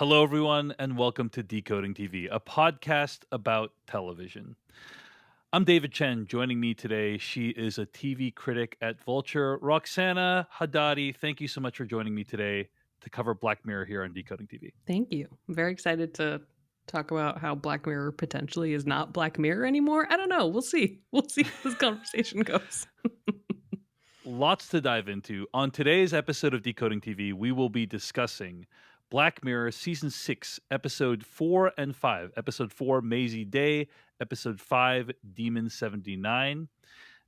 Hello, everyone, and welcome to Decoding TV, a podcast about television. I'm David Chen. Joining me today, she is a TV critic at Vulture, Roxana Hadadi. Thank you so much for joining me today to cover Black Mirror here on Decoding TV. Thank you. I'm very excited to talk about how Black Mirror potentially is not Black Mirror anymore. I don't know. We'll see. We'll see how this conversation goes. Lots to dive into. On today's episode of Decoding TV, we will be discussing Black Mirror Season 6, Episode 4 and 5. Episode 4, Mazey Day. Episode 5, Demon 79.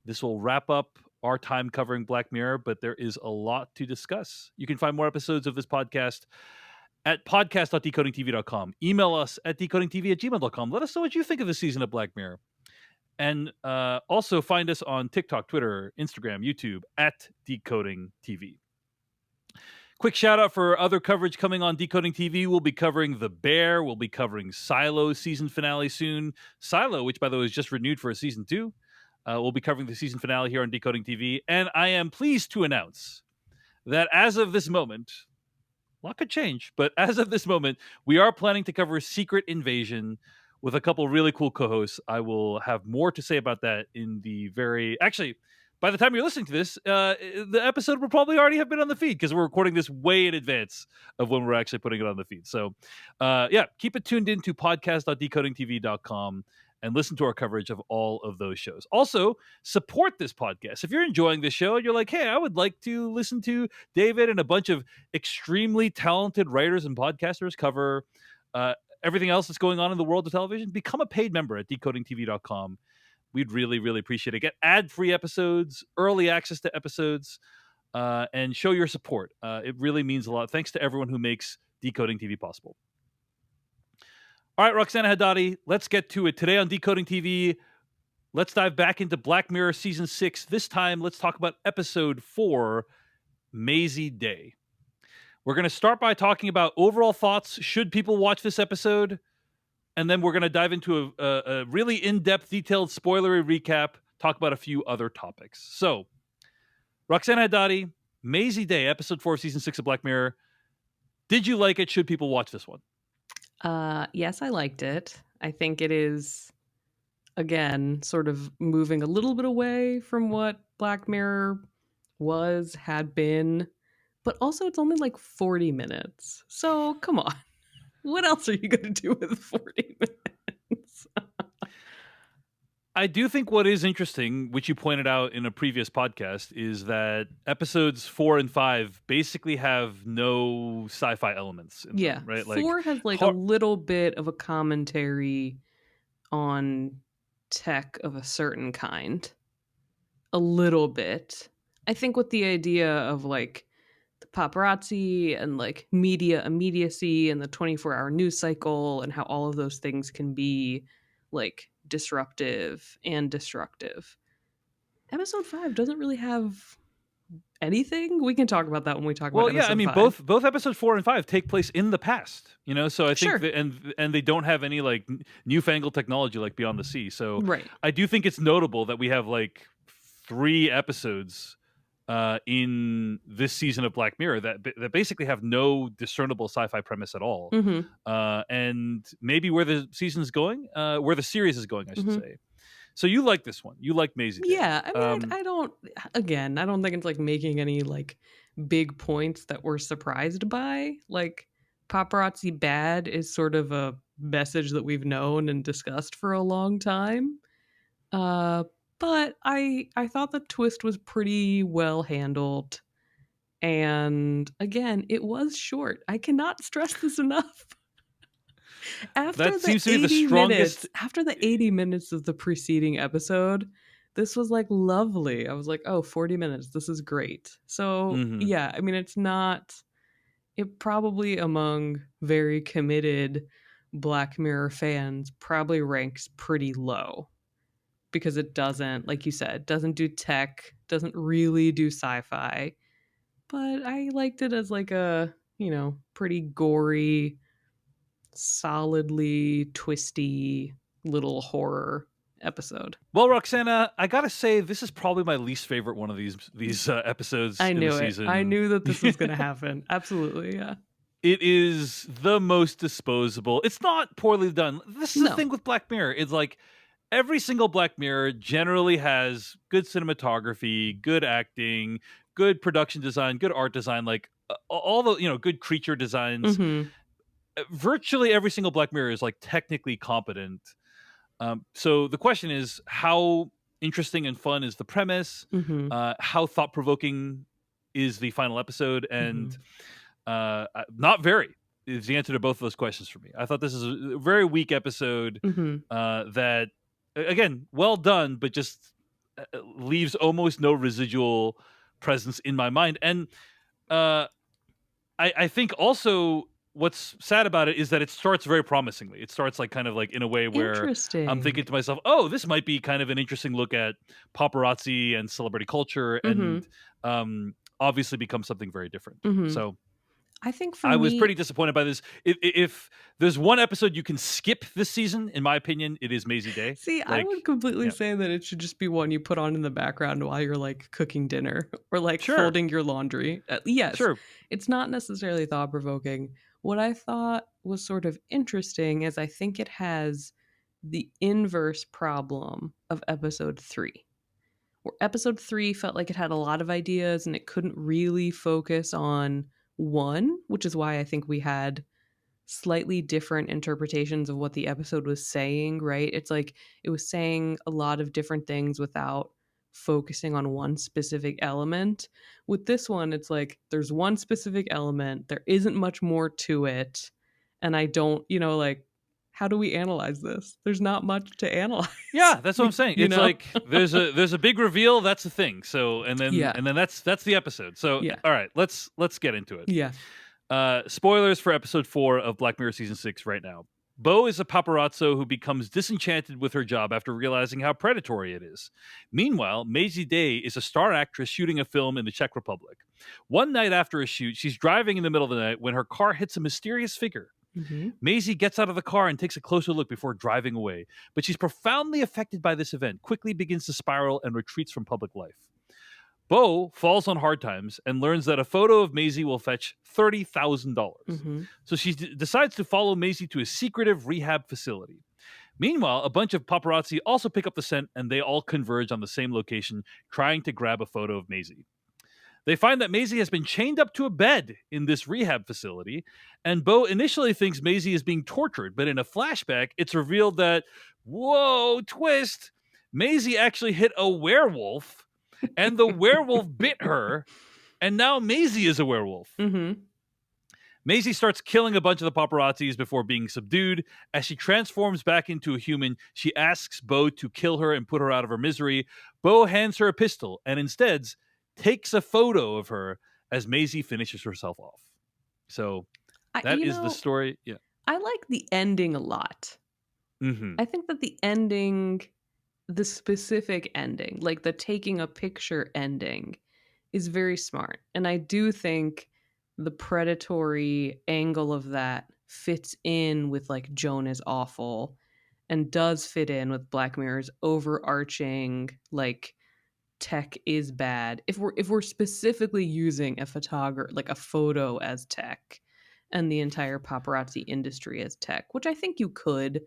This will wrap up our time covering Black Mirror, but there is a lot to discuss. You can find more episodes of this podcast at podcast.decodingtv.com. Email us at decodingtv@gmail.com. Let us know what you think of the season of Black Mirror. And also find us on TikTok, Twitter, Instagram, YouTube at Decoding TV. Quick shout out for other coverage coming on Decoding TV. We'll be covering The Bear. We'll be covering Silo's season finale soon. Silo, which by the way is just renewed for a season 2. We'll be covering the season finale here on Decoding TV. And I am pleased to announce that as of this moment, a lot could change, but as of this moment, we are planning to cover Secret Invasion with a couple really cool co-hosts. I will have more to say about that in the actually, by the time you're listening to this, the episode will probably already have been on the feed because we're recording this way in advance of when we're actually putting it on the feed. So, keep it tuned into podcast.decodingtv.com and listen to our coverage of all of those shows. Also, support this podcast. If you're enjoying this show and you're like, hey, I would like to listen to David and a bunch of extremely talented writers and podcasters cover everything else that's going on in the world of television, become a paid member at decodingtv.com. We'd really, really appreciate it. Get ad-free episodes, early access to episodes, and show your support. It really means a lot. Thanks to everyone who makes Decoding TV possible. All right, Roxana Hadadi, let's get to it. Today on Decoding TV, let's dive back into Black Mirror Season 6. This time, let's talk about Episode 4, Mazey Day. We're going to start by talking about overall thoughts. Should people watch this episode? And then we're going to dive into a really in-depth, detailed, spoilery recap, talk about a few other topics. So, Roxana Hadadi, Mazey Day, Episode 4 of Season 6 of Black Mirror. Did you like it? Should people watch this one? Yes, I liked it. I think it is, again, sort of moving a little bit away from what Black Mirror had been. But also, it's only like 40 minutes. So, come on. What else are you going to do with 40 minutes? I do think what is interesting, which you pointed out in a previous podcast, is that episodes 4 and 5 basically have no sci-fi elements in them, right? 4 has like a little bit of a commentary on tech of a certain kind. A little bit. I think with the idea of like the paparazzi and like media immediacy and the 24-hour news cycle and how all of those things can be like disruptive and destructive. Episode 5 doesn't really have anything. We can talk about that when we talk about episode 5. I mean, both episodes 4 and 5 take place in the past, you know, so I think Sure. and they don't have any like newfangled technology like Beyond the Sea. So Right. I do think it's notable that we have like 3 episodes in this season of Black Mirror that basically have no discernible sci-fi premise at all. Mm-hmm. And maybe where the season's going, where the series is going, I should say. So you like this one? You like Mazey Day? Yeah, I mean, I don't think it's like making any like big points that we're surprised by. Like paparazzi bad is sort of a message that we've known and discussed for a long time. But I thought the twist was pretty well handled. And again, it was short. I cannot stress this enough. That seems to be the strongest. After the 80 minutes of the preceding episode, this was like lovely. I was like, oh, 40 minutes. This is great. So, yeah, I mean, it probably among very committed Black Mirror fans probably ranks pretty low because it doesn't, like you said, doesn't do tech, doesn't really do sci-fi. But I liked it as like a, pretty gory, solidly twisty little horror episode. Well, Roxana, I gotta say this is probably my least favorite one of these episodes. I knew in the it. season. I knew that this was going to happen. Absolutely, yeah. It is the most disposable. It's not poorly done. This is the No. thing with Black Mirror. It's like every single Black Mirror generally has good cinematography, good acting, good production design, good art design, like all the, good creature designs. Mm-hmm. Virtually every single Black Mirror is like technically competent. So the question is, how interesting and fun is the premise? Mm-hmm. How thought provoking is the final episode? And Mm-hmm. not very is the answer to both of those questions for me. I thought this is a very weak episode Mm-hmm. that, again, well done, but just leaves almost no residual presence in my mind. And uh, I think also what's sad about it is that it starts very promisingly. It starts like kind of like in a way where I'm Interesting. thinking to myself, oh, this might be kind of an interesting look at paparazzi and celebrity culture, Mm-hmm. and obviously become something very different. Mm-hmm. So I think for I was me, pretty disappointed by this. If there's one episode you can skip this season, in my opinion, it is Mazey Day. see, I Like, would completely yeah, say that it should just be one you put on in the background while you're like cooking dinner or like sure, folding your laundry. Yes, sure. it's not necessarily thought provoking. What I thought was sort of interesting is I think it has the inverse problem of episode 3. Where episode 3 felt like it had a lot of ideas and it couldn't really focus on one, which is why I think we had slightly different interpretations of what the episode was saying, right? It's like it was saying a lot of different things without focusing on one specific element. With this one, it's like there's one specific element, there isn't much more to it, and I don't, like how do we analyze this? There's not much to analyze. Yeah, that's what I'm saying. you It's know? like there's a big reveal. That's the thing. So Yeah. and then that's the episode. So Yeah. all right, let's get into it. Yeah. Spoilers for episode 4 of Black Mirror season 6 right now. Bo is a paparazzo who becomes disenchanted with her job after realizing how predatory it is. Meanwhile, Mazey Day is a star actress shooting a film in the Czech Republic. One night after a shoot, she's driving in the middle of the night when her car hits a mysterious figure. Mm-hmm. Maisie gets out of the car and takes a closer look before driving away, but she's profoundly affected by this event, quickly begins to spiral, and retreats from public life. Bo falls on hard times and learns that a photo of Maisie will fetch $30,000. Mm-hmm. So she decides to follow Maisie to a secretive rehab facility. Meanwhile, a bunch of paparazzi also pick up the scent and they all converge on the same location, trying to grab a photo of Maisie. They find that Maisie has been chained up to a bed in this rehab facility, and Bo initially thinks Maisie is being tortured, but in a flashback, it's revealed that, whoa, twist, Maisie actually hit a werewolf, and the werewolf bit her, and now Maisie is a werewolf. Mm-hmm. Maisie starts killing a bunch of the paparazzis before being subdued. As she transforms back into a human, she asks Bo to kill her and put her out of her misery. Bo hands her a pistol and instead takes a photo of her as Maisie finishes herself off. So that is the story. Yeah. I like the ending a lot. Mm-hmm. I think that the ending, the specific ending, like the taking a picture ending, is very smart. And I do think the predatory angle of that fits in with like Joan is awful and does fit in with Black Mirror's overarching like tech is bad. If we're specifically using a photographer like a photo as tech and the entire paparazzi industry as tech, which I think you could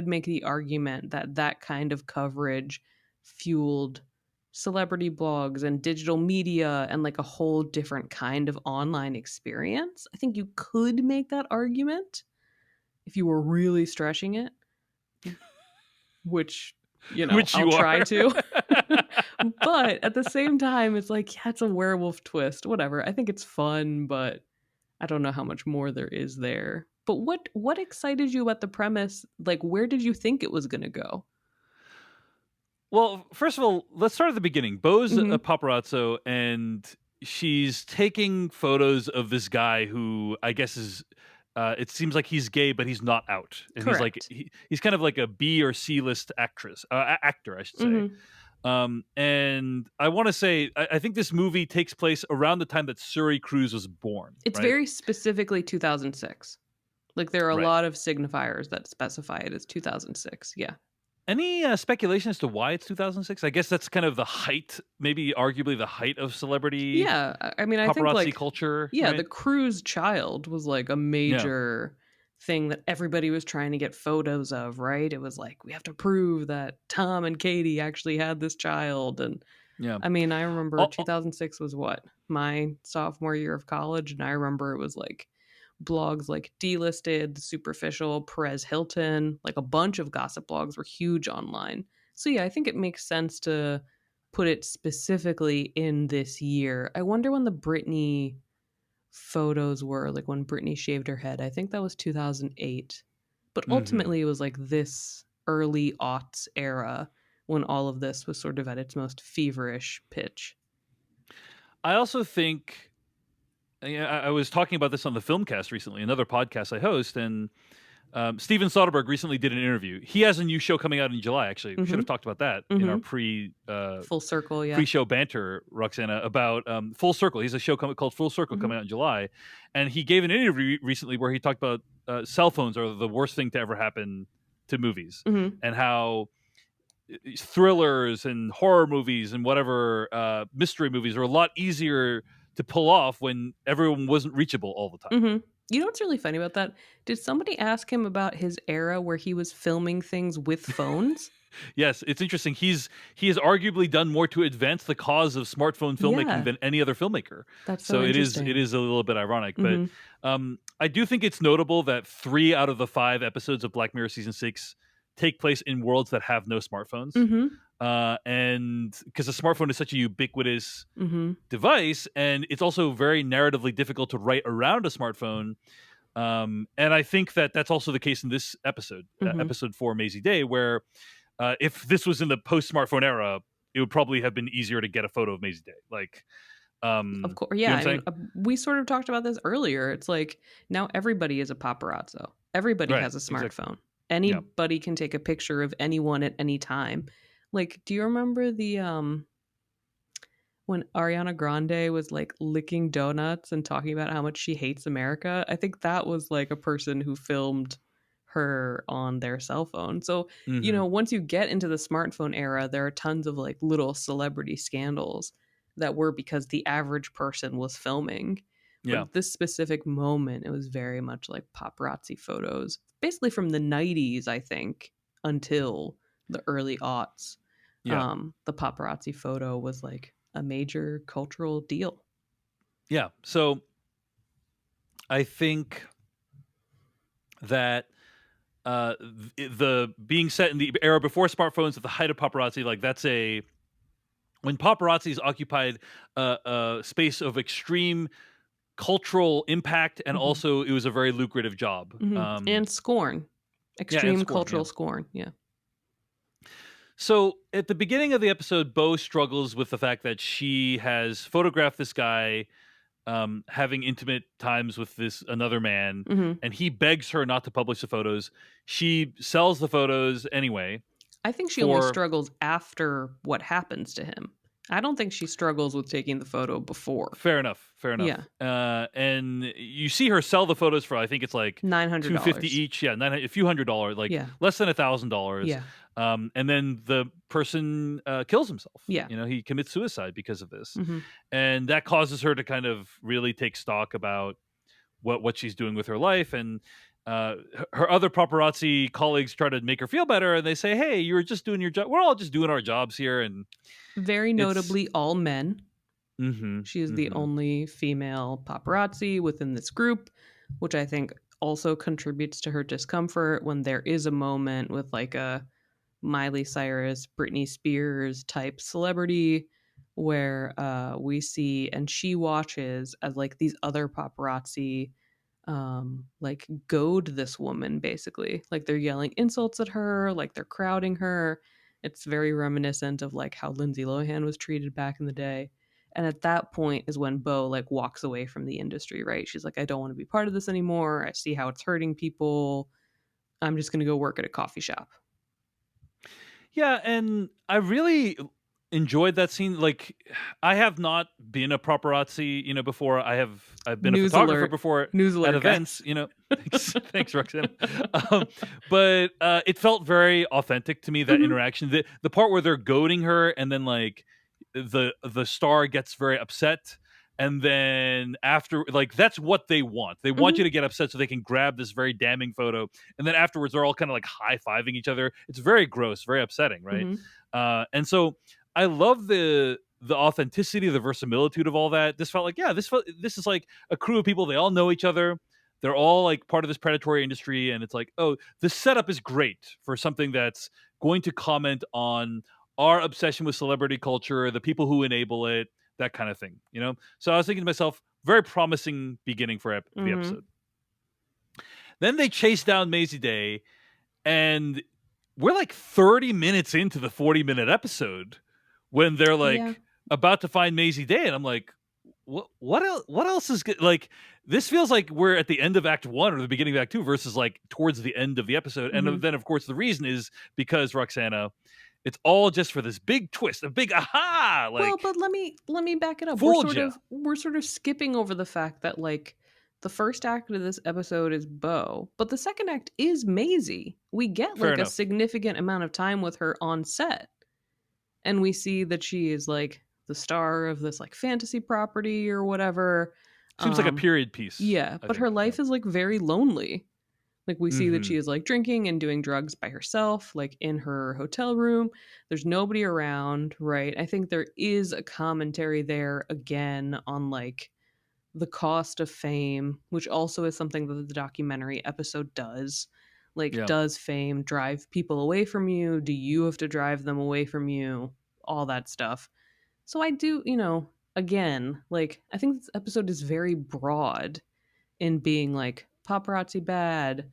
make the argument that that kind of coverage fueled celebrity blogs and digital media and like a whole different kind of online experience. I think you could make that argument if you were really stretching it, which, Which I'll you try are. to. But at the same time, it's like, yeah, it's a werewolf twist. Whatever. I think it's fun, but I don't know how much more there is there. But what excited you about the premise? Like, where did you think it was going to go? Well, first of all, let's start at the beginning. Bo's Mm-hmm. a paparazzo, and she's taking photos of this guy who I guess is. It seems like he's gay, but he's not out, and Correct. he's kind of like a B or C list actor, I should say. Mm-hmm. And I want to say, I think this movie takes place around the time that Suri Cruz was born. It's right? very specifically 2006. Like, there are a Right. lot of signifiers that specify it as 2006. Yeah. Any speculation as to why it's 2006? I guess that's kind of the height, maybe arguably the height of celebrity Yeah, I mean, I think, paparazzi like, culture, yeah, the right? cruise child was, like, a Yeah, major thing that everybody was trying to get photos of, right? It was like, "We have to prove that Tom and Katie actually had this child," and, yeah. I mean, I remember Oh, 2006 was what? My sophomore year of college, and I remember it was, like, blogs like Delisted, The Superficial, Perez Hilton, like, a bunch of gossip blogs were huge online. So, yeah, I think it makes sense to put it specifically in this year. I wonder when the Britney photos were, like, when Britney shaved her head. I think that was 2008. But mhm. ultimately, it was, like, this early aughts era when all of this was sort of at its most feverish pitch. I also think yeah, I was talking about this on the Filmcast recently, another podcast I host, and Steven Soderbergh recently did an interview. He has a new show coming out in July. Actually, we should have Mhm, talked about that in our mhm. Full circle, yeah. pre-show banter, Roxana, about Full Circle. He's a show called Full Circle Mhm, coming out in July, and he gave an interview recently where he talked about cell phones are the worst thing to ever happen to movies, mhm, and how thrillers and horror movies and whatever mystery movies are a lot easier to pull off when everyone wasn't reachable all the time. mhm. You know what's really funny about that? Did somebody ask him about his era where he was filming things with phones? Yes, it's interesting. He has arguably done more to advance the cause of smartphone filmmaking Yeah, than any other filmmaker. that's so So it interesting. is a little bit ironic, but Mhm, I do think it's notable that 3 out of the 5 episodes of Black Mirror season 6 take place in worlds that have no smartphones. mhm, And because a smartphone is such a ubiquitous mhm, device, and it's also very narratively difficult to write around a smartphone. And I think that that's also the case in this episode, mhm. episode 4, Mazey Day, where if this was in the post smartphone era, it would probably have been easier to get a photo of Mazey Day. Like, Of course, you know yeah, what I'm I mean, saying? we sort of talked about this earlier. It's like now everybody is a paparazzo. Everybody Right. has a Exactly. smartphone. Yeah. Anybody can take a picture of anyone at any time. Like, do you remember the when Ariana Grande was like licking donuts and talking about how much she hates America? I think that was like a person who filmed her on their cell phone. So, Hmm. once you get into the smartphone era, there are tons of like little celebrity scandals that were because the average person was filming. Yeah. But this specific moment, it was very much like paparazzi photos, basically from the 90s, I think, until the early aughts. Yeah. The paparazzi photo was like a major cultural deal. Yeah. So I think that the being set in the era before smartphones at the height of paparazzi, like that's a when paparazzis occupied a space of extreme cultural impact, and Hmm. also it was a very lucrative job. And scorn, Yeah, and extreme scorn. cultural Yeah. scorn. Yeah. So at the beginning of the episode, Bo struggles with the fact that she has photographed this guy having intimate times with this another man, Hmm. and he begs her not to publish the photos. She sells the photos anyway I think she only for struggles after what happens to him. I don't think she struggles with taking the photo before. fair enough, fair Yeah. enough. And you see her sell the photos for I think it's like $250 $900. each. Yeah, 900, a few $100, like Yeah. less than $1,000. Yeah. And then the person kills himself. Yeah. You know, he commits suicide because of this, Hmm. and that causes her to kind of really take stock about what she's doing with her life. And her other paparazzi colleagues try to make her feel better, and they say, "Hey, you were just doing your job. We're all just doing our jobs here." And Very it's notably, all men. mm-hmm, She is the mm-hmm, only female paparazzi within this group, which I think also contributes to her discomfort when there is a moment with like a Miley Cyrus, Britney Spears type celebrity where we see and she watches as like these other paparazzi like goad this woman basically. Like they're yelling insults at her, like they're crowding her. It's very reminiscent of like how Lindsay Lohan was treated back in the day. And at that point is when Bo like walks away from the industry, right? She's like, I don't want to be part of this anymore. I see how it's hurting people. I'm just gonna go work at a coffee shop. yeah. And I really enjoyed that scene. Like, I have not been a paparazzi, before. I've been a News photographer alert. before News at alert, events, guys. Thanks, Roxana. Um, but it felt very authentic to me, that Mhm, interaction. The part where they're goading her, and then like the star gets very upset, and then after, like, that's what they want. They want mhm, you to get upset so they can grab this very damning photo, and then afterwards they're all kind of like high fiving each other. It's very gross, very upsetting, right? mhm. And so I love the authenticity, the verisimilitude of all that. This felt like, yeah, this is like a crew of people. They all know each other. They're all like part of this predatory industry, and it's like, oh, the setup is great for something that's going to comment on our obsession with celebrity culture, the people who enable it, that kind of thing, you know. So I was thinking to myself, very promising beginning for the Mhm. episode. Then they chase down Maisie Day, and we're like 30 minutes into the 40-minute episode when they're Yeah. like about to find Maisie Day, and I'm like, what else is good? Like, this feels like we're at the end of Act 1 or the beginning of Act 2 versus like towards the end of the episode. And Mhm. then of course the reason is because, Roxana, it's all just for this big twist, a big aha, Well, like, but let me back it up. We're fooled sort you. of we're sort of skipping over the fact that like the first act of this episode is Bo, but the second act is Maisie. We get Fair like a enough. significant amount of time with her on set, and we see that she is like the star of this like fantasy property or whatever. Seems like a Um period piece, yeah, I but her think. Yeah. life is like very lonely. Like we see that Hmm. she is like drinking and doing drugs by herself, like in her hotel room. There's nobody around, right? I think there is a commentary there again on like the cost of fame, which also is something that the documentary episode does. Like, Yeah. does fame drive people away from you? Do you have to drive them away from you? All that stuff. So I do, again, like I think this episode is very broad in being like paparazzi bad,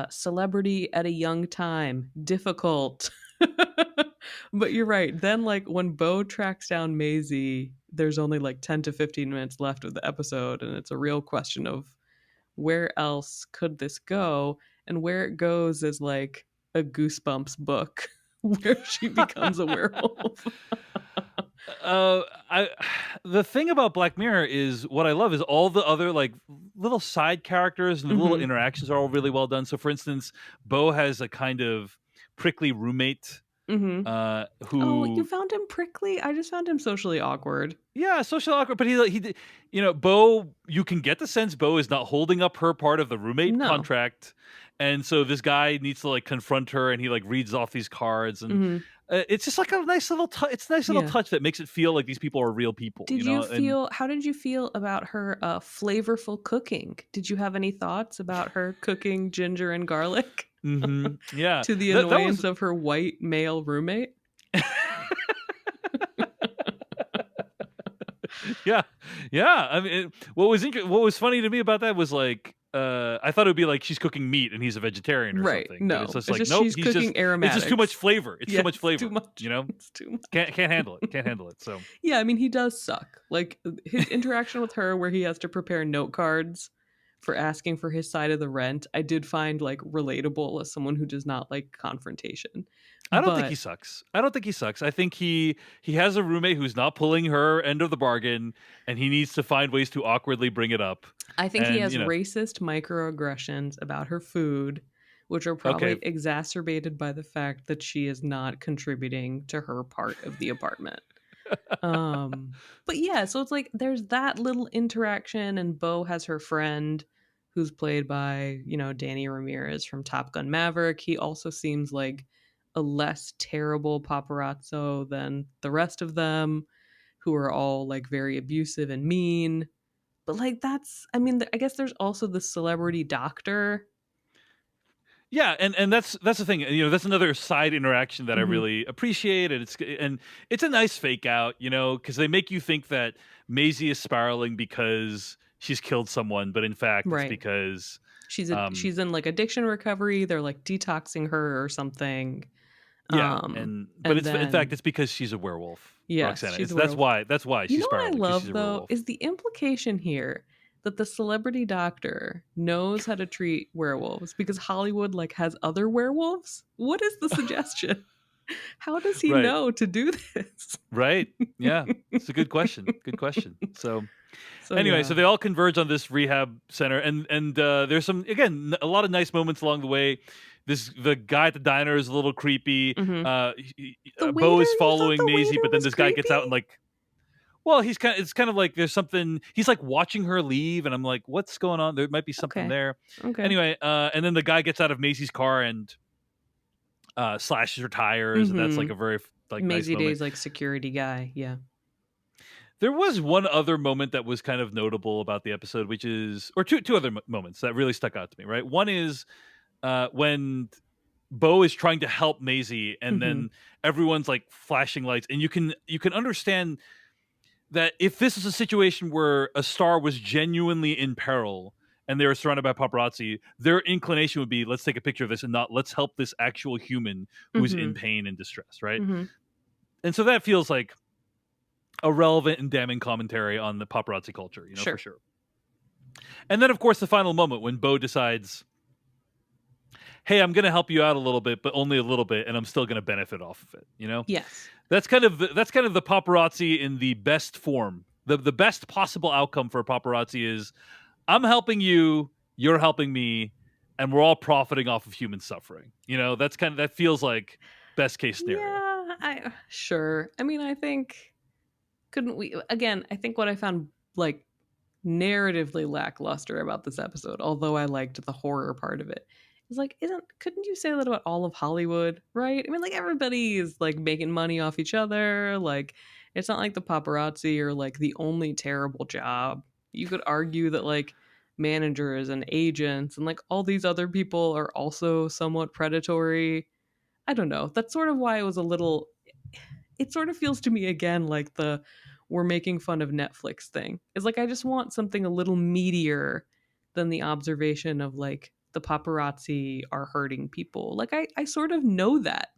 celebrity at a young time, difficult. But you're right. Then like when Bo tracks down Maisie, there's only like 10 to 15 minutes left of the episode, and it's a real question of where else could this go? And where it goes is like a Goosebumps book where she becomes a werewolf. uh I the thing about Black Mirror is, what I love is all the other like little side characters and the little Hmm. interactions are all really well done. So for instance, Bo has a kind of prickly roommate, Hmm. Oh, you who, found him prickly? I just found him socially awkward. yeah, social awkward, but Bo, you can get the sense Bo is not holding up her part of the roommate No. contract, and so this guy needs to like confront her, and he like reads off these cards, and Hmm. it's just like a nice little it's a nice little Yeah. touch that makes it feel like these people are real people, Did you you know. And feel how did you feel about her flavorful cooking? Did you have any thoughts about her cooking ginger and garlic yeah, to the that annoyance was of her white male roommate? yeah, yeah. I mean, what was funny to me about that was like, I thought it would be like she's cooking meat and he's a vegetarian or Right. something, but it's No. just It's like, just nope, she's cooking it's just too much aromatics. flavor. It's too Yeah, much it's too flavor, much. you know. It's too much. Can't handle it. Can't handle it. So Yeah, I mean he does suck. Like his interaction with her where he has to prepare note cards for asking for his side of the rent, I did find like relatable as someone who does not like confrontation. I don't think he But sucks. I don't think he sucks. I think he has a roommate who's not pulling her end of the bargain, and he needs to find ways to awkwardly bring it up. I think he And has racist microaggressions about her food, which are okay, probably exacerbated by the fact that she is not contributing to her part of the apartment. Um, but yeah, so it's like there's that little interaction, and Bo has her friend who's played by, Danny Ramirez from Top Gun Maverick. He also seems like a less terrible paparazzo than the rest of them, who are all like very abusive and mean. But like I mean, I guess there's also the celebrity doctor. yeah, and that's the thing. You know, that's another side interaction that I Hmm. really appreciate, and it's a nice fake out. You know, because they make you think that Maisie is spiraling because she's killed someone, but in fact, it's Right. because, um, She's in like addiction recovery. They're like detoxing her or something. yeah, and but And it's in fact then it's because she's a werewolf, yes, Roxana. she's It's a werewolf. that's why You she's know what I spiraling, because she's love a though werewolf. is the implication here that the celebrity doctor knows how to treat werewolves because Hollywood like has other werewolves. What is the suggestion? How does he Right, know to do this? right, yeah. It's a good question. Good question. So So Anyway, so yeah. they all converge on this rehab center, and there's some, again, a lot of nice moments along the way. The guy at the diner is a little creepy. Hmm. The Bo waiter, is you thought following the Maisie, waiter but then was this guy gets out creepy? and like, well, it's kind of like there's something. He's like watching her leave, and I'm like, what's going on? There might be something Okay. there. Okay. Anyway, and then the guy gets out of Maisie's car and slashes her tires, and that's like Mm-hmm. a very like nice Maisie moment. Day's like security guy. Yeah. There was one other moment that was kind of notable about the episode, which is, or two other moments that really stuck out to me. Right, one is when Bo is trying to help Maisie, and Mm-hmm. then everyone's like flashing lights, and you can understand that if this is a situation where a star was genuinely in peril and they were surrounded by paparazzi, their inclination would be, let's take a picture of this and not let's help this actual human who's in Mm-hmm. pain and distress, right? Mm-hmm. And so that feels like a relevant and damning commentary on the paparazzi culture, for Sure. sure. And then, of course, the final moment when Bo decides, hey, I'm going to help you out a little bit, but only a little bit, and I'm still going to benefit off of it. Yes. That's kind of the paparazzi in the best form. The best possible outcome for a paparazzi is I'm helping you, you're helping me, and we're all profiting off of human suffering. That feels like best case scenario. Yeah. Sure. I mean, I think couldn't we again? I think what I found like narratively lackluster about this episode, although I liked the horror part of it, is like, isn't couldn't you say that about all of Hollywood, right? I mean, like everybody is like making money off each other. Like, it's not like the paparazzi are like the only terrible job. You could argue that like managers and agents and like all these other people are also somewhat predatory. I don't know. That's sort of why it was a little it sort of feels to me again like the we're making fun of Netflix thing. It's like I just want something a little meatier than the observation of like the paparazzi are hurting people. Like I sort of know that.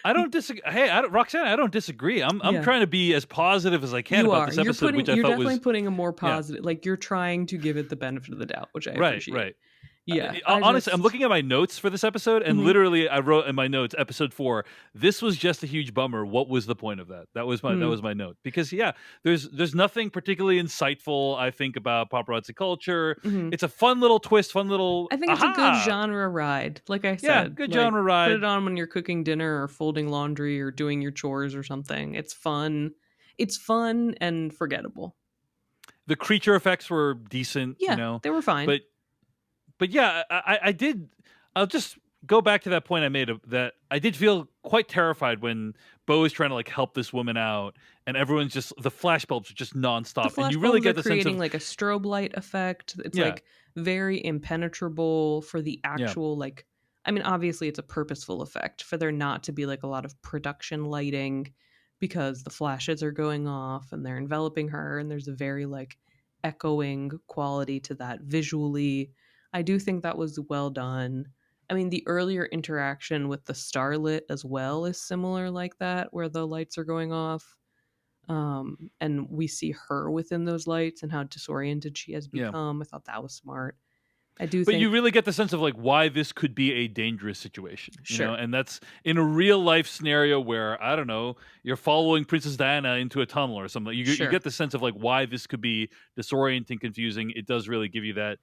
I don't disagree. Hey, Roxanne, I don't disagree. I'm Yeah. trying to be as positive as I can You about are. this episode, which I You're thought definitely was, putting a more yeah, positive like you're trying to give it the benefit of the doubt, which I right, appreciate. right. Yeah. I Honestly, I'm just looking at my notes for this episode, and mhm. literally, I wrote in my notes, episode 4. This was just a huge bummer. What was the point of that? That was my note, because yeah, there's nothing particularly insightful, I think, about paparazzi culture. Mhm. It's a fun little twist, fun little I think it's a good aha. genre ride. Like I Yeah, said, good like genre put it ride. on when you're cooking dinner or folding laundry or doing your chores or something. It's fun. It's fun and forgettable. The creature effects were decent, Yeah, they were fine. but yeah, I did. I'll just go back to that point I made, that I did feel quite terrified when Bo is trying to like help this woman out, and everyone's just, the flashbulbs are just The nonstop, and you really flashbulbs are get the sense creating of, like a strobe light effect. It's yeah, like very impenetrable for the yeah, actual like I mean obviously it's a purposeful effect for there not to be like a lot of production lighting because the flashes are going off and they're enveloping her and there's a very like echoing quality to that visually. I do think that was well done. I mean the earlier interaction with the starlit as well is similar like that where the lights are going off and we see her within those lights and how disoriented she has yeah. become. I thought that was smart. I do But you think, really get the sense of like why this could be a dangerous situation, sure, and that's in a real life scenario where, I don't know, you're following Princess Diana into a tunnel or something. You sure, get the sense of like why this could be disorienting, confusing. It does really give you that.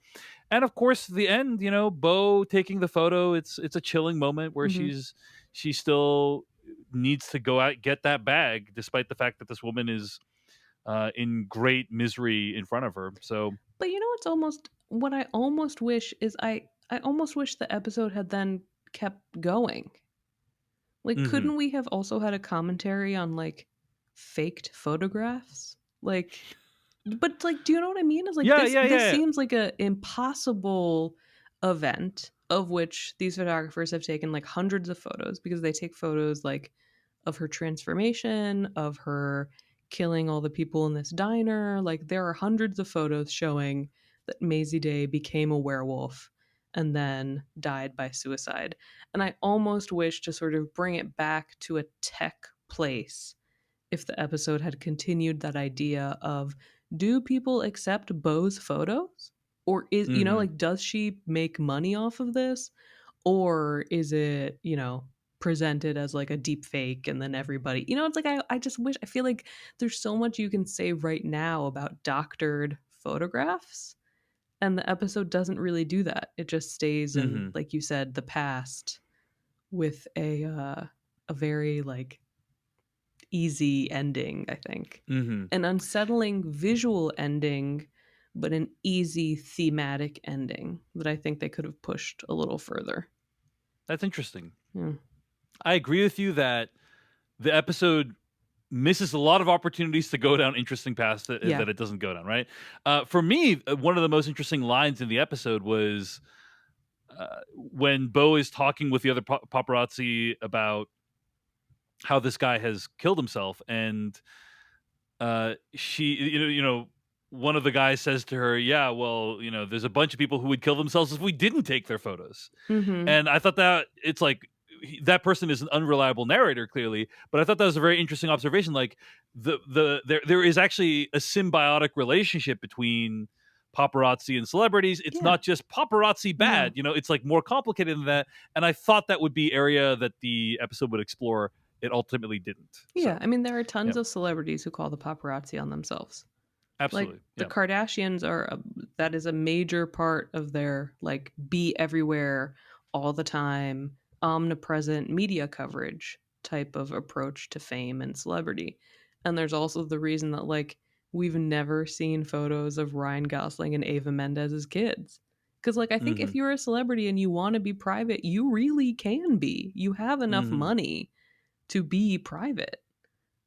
And of course, the end, Bo taking the photo. It's a chilling moment where hmm she still needs to go out, get that bag, despite the fact that this woman is in great misery in front of her. So, but you know, it's almost what I almost wish is I almost wish the episode had then kept going. Like, mhm. couldn't we have also had a commentary on like faked photographs? Like, but like, do you know what I mean? Is like Yeah, this yeah, this yeah, yeah. seems like a impossible event of which these photographers have taken like hundreds of photos because they take photos like of her transformation, of her killing all the people in this diner. Like there are hundreds of photos showing that Maisie Day became a werewolf and then died by suicide. And I almost wish to sort of bring it back to a tech place if the episode had continued that idea of do people accept Bo's photos? Or is, Mhm. like, does she make money off of this? Or is it, presented as like a deep fake, and then everybody, it's like I just wish, I feel like there's so much you can say right now about doctored photographs, and the episode doesn't really do that. It just stays in, Mm-hmm. like you said, the past, with a very like easy ending, I think. Mm-hmm. An unsettling visual ending, but an easy thematic ending that I think they could have pushed a little further. That's interesting. Yeah. I agree with you that the episode misses a lot of opportunities to go down interesting paths Yeah. that it doesn't go down, right? For me, one of the most interesting lines in the episode was when Bo is talking with the other paparazzi about how this guy has killed himself, and she, one of the guys says to her, "Yeah, well, there's a bunch of people who would kill themselves if we didn't take their photos." Mm-hmm. And I thought that it's like that person is an unreliable narrator, clearly, but I thought that was a very interesting observation. Like there is actually a symbiotic relationship between paparazzi and celebrities. It's Yeah. not just paparazzi No. bad, it's like more complicated than that. And I thought that would be area that the episode would explore. It ultimately didn't. Yeah. So I mean, there are yeah, tons of celebrities who call the paparazzi on themselves. Like absolutely. the Yeah. Kardashians that is a major part of their like be everywhere all the time, omnipresent media coverage type of approach to fame and celebrity. And there's also the reason that like we've never seen photos of Ryan Gosling and Ava Mendes as kids. Cuz like I think Mm-hmm. if you're a celebrity and you want to be private, you really can be. You have enough Mm-hmm. money to be private.